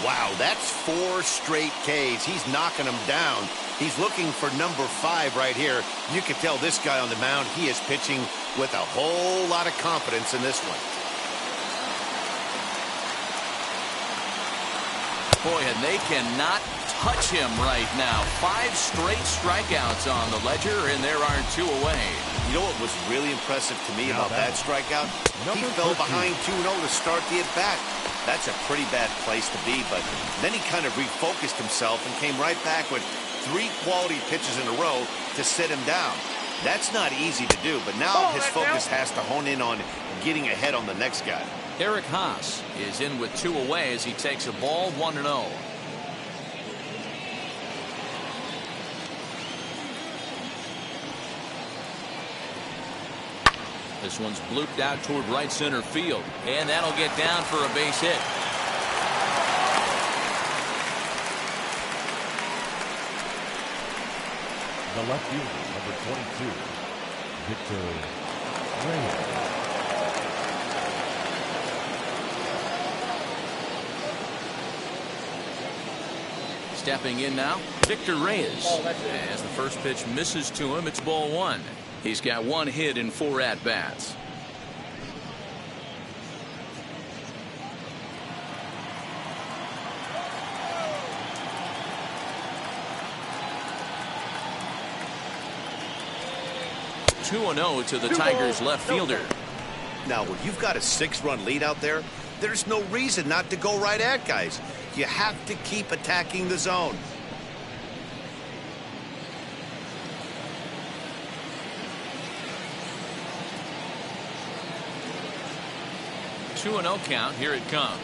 Wow, that's 4 straight Ks. He's knocking them down. He's looking for number 5 right here. You can tell this guy on the mound, he is pitching with a whole lot of confidence in this one. Boy, and they cannot touch him right now. 5 straight strikeouts on the ledger, and there are 2 away. You know what was really impressive to me about that strikeout? He fell behind 2-0 to start the at-bat. That's a pretty bad place to be, but then he kind of refocused himself and came right back with 3 quality pitches in a row to sit him down. That's not easy to do, but now his focus has to hone in on getting ahead on the next guy. Eric Haas is in with 2 away as he takes a ball 1-0. This one's blooped out toward right center field, and that'll get down for a base hit. The left fielder, number 22, Reyes. Stepping in now, Reyes. As the first pitch misses to him, it's ball 1. He's got 1 hit in 4 at-bats. (2-0) to the Tigers' left fielder. Now, when you've got a 6-run lead out there, there's no reason not to go right at guys. You have to keep attacking the zone. 2-0 count. Here it comes.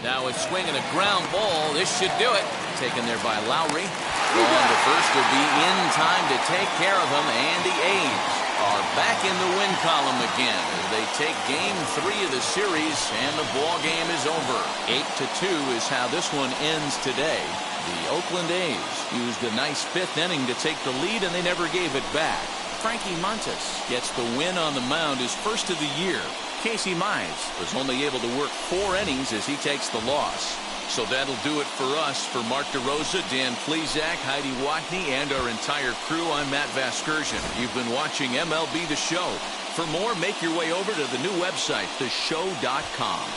Now a swing and a ground ball. This should do it. Taken there by Lowry. Going to first will be in time to take care of him. And the A's are back in the win column again as they take game 3 of the series, and the ball game is over. 8-2 is how this one ends today. The Oakland A's used a nice 5th inning to take the lead, and they never gave it back. Frankie Montas gets the win on the mound, his first of the year. Casey Mize was only able to work 4 innings as he takes the loss. So that'll do it for us. For Mark DeRosa, Dan Plesac, Heidi Watney, and our entire crew, I'm Matt Vasgersian. You've been watching MLB The Show. For more, make your way over to the new website, theshow.com.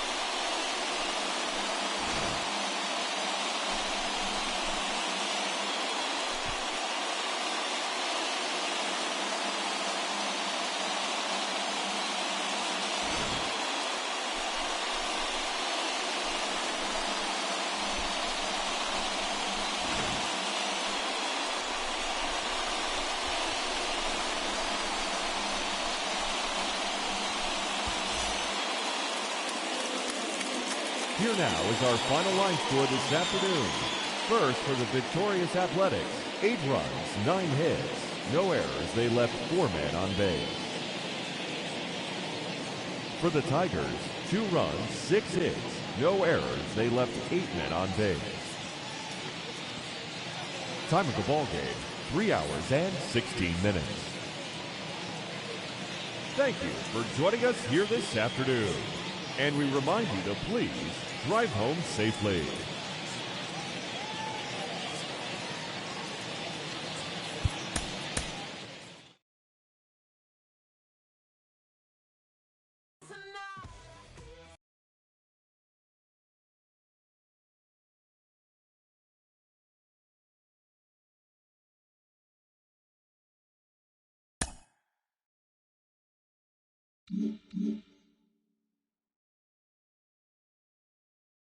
Here now is our final line score this afternoon. First, for the victorious Athletics, 8 runs, 9 hits, no errors. They left 4 men on base. For the Tigers, 2 runs, 6 hits, no errors. They left 8 men on base. Time of the ball game, 3 hours and 16 minutes. Thank you for joining us here this afternoon. And we remind you to please drive home safely.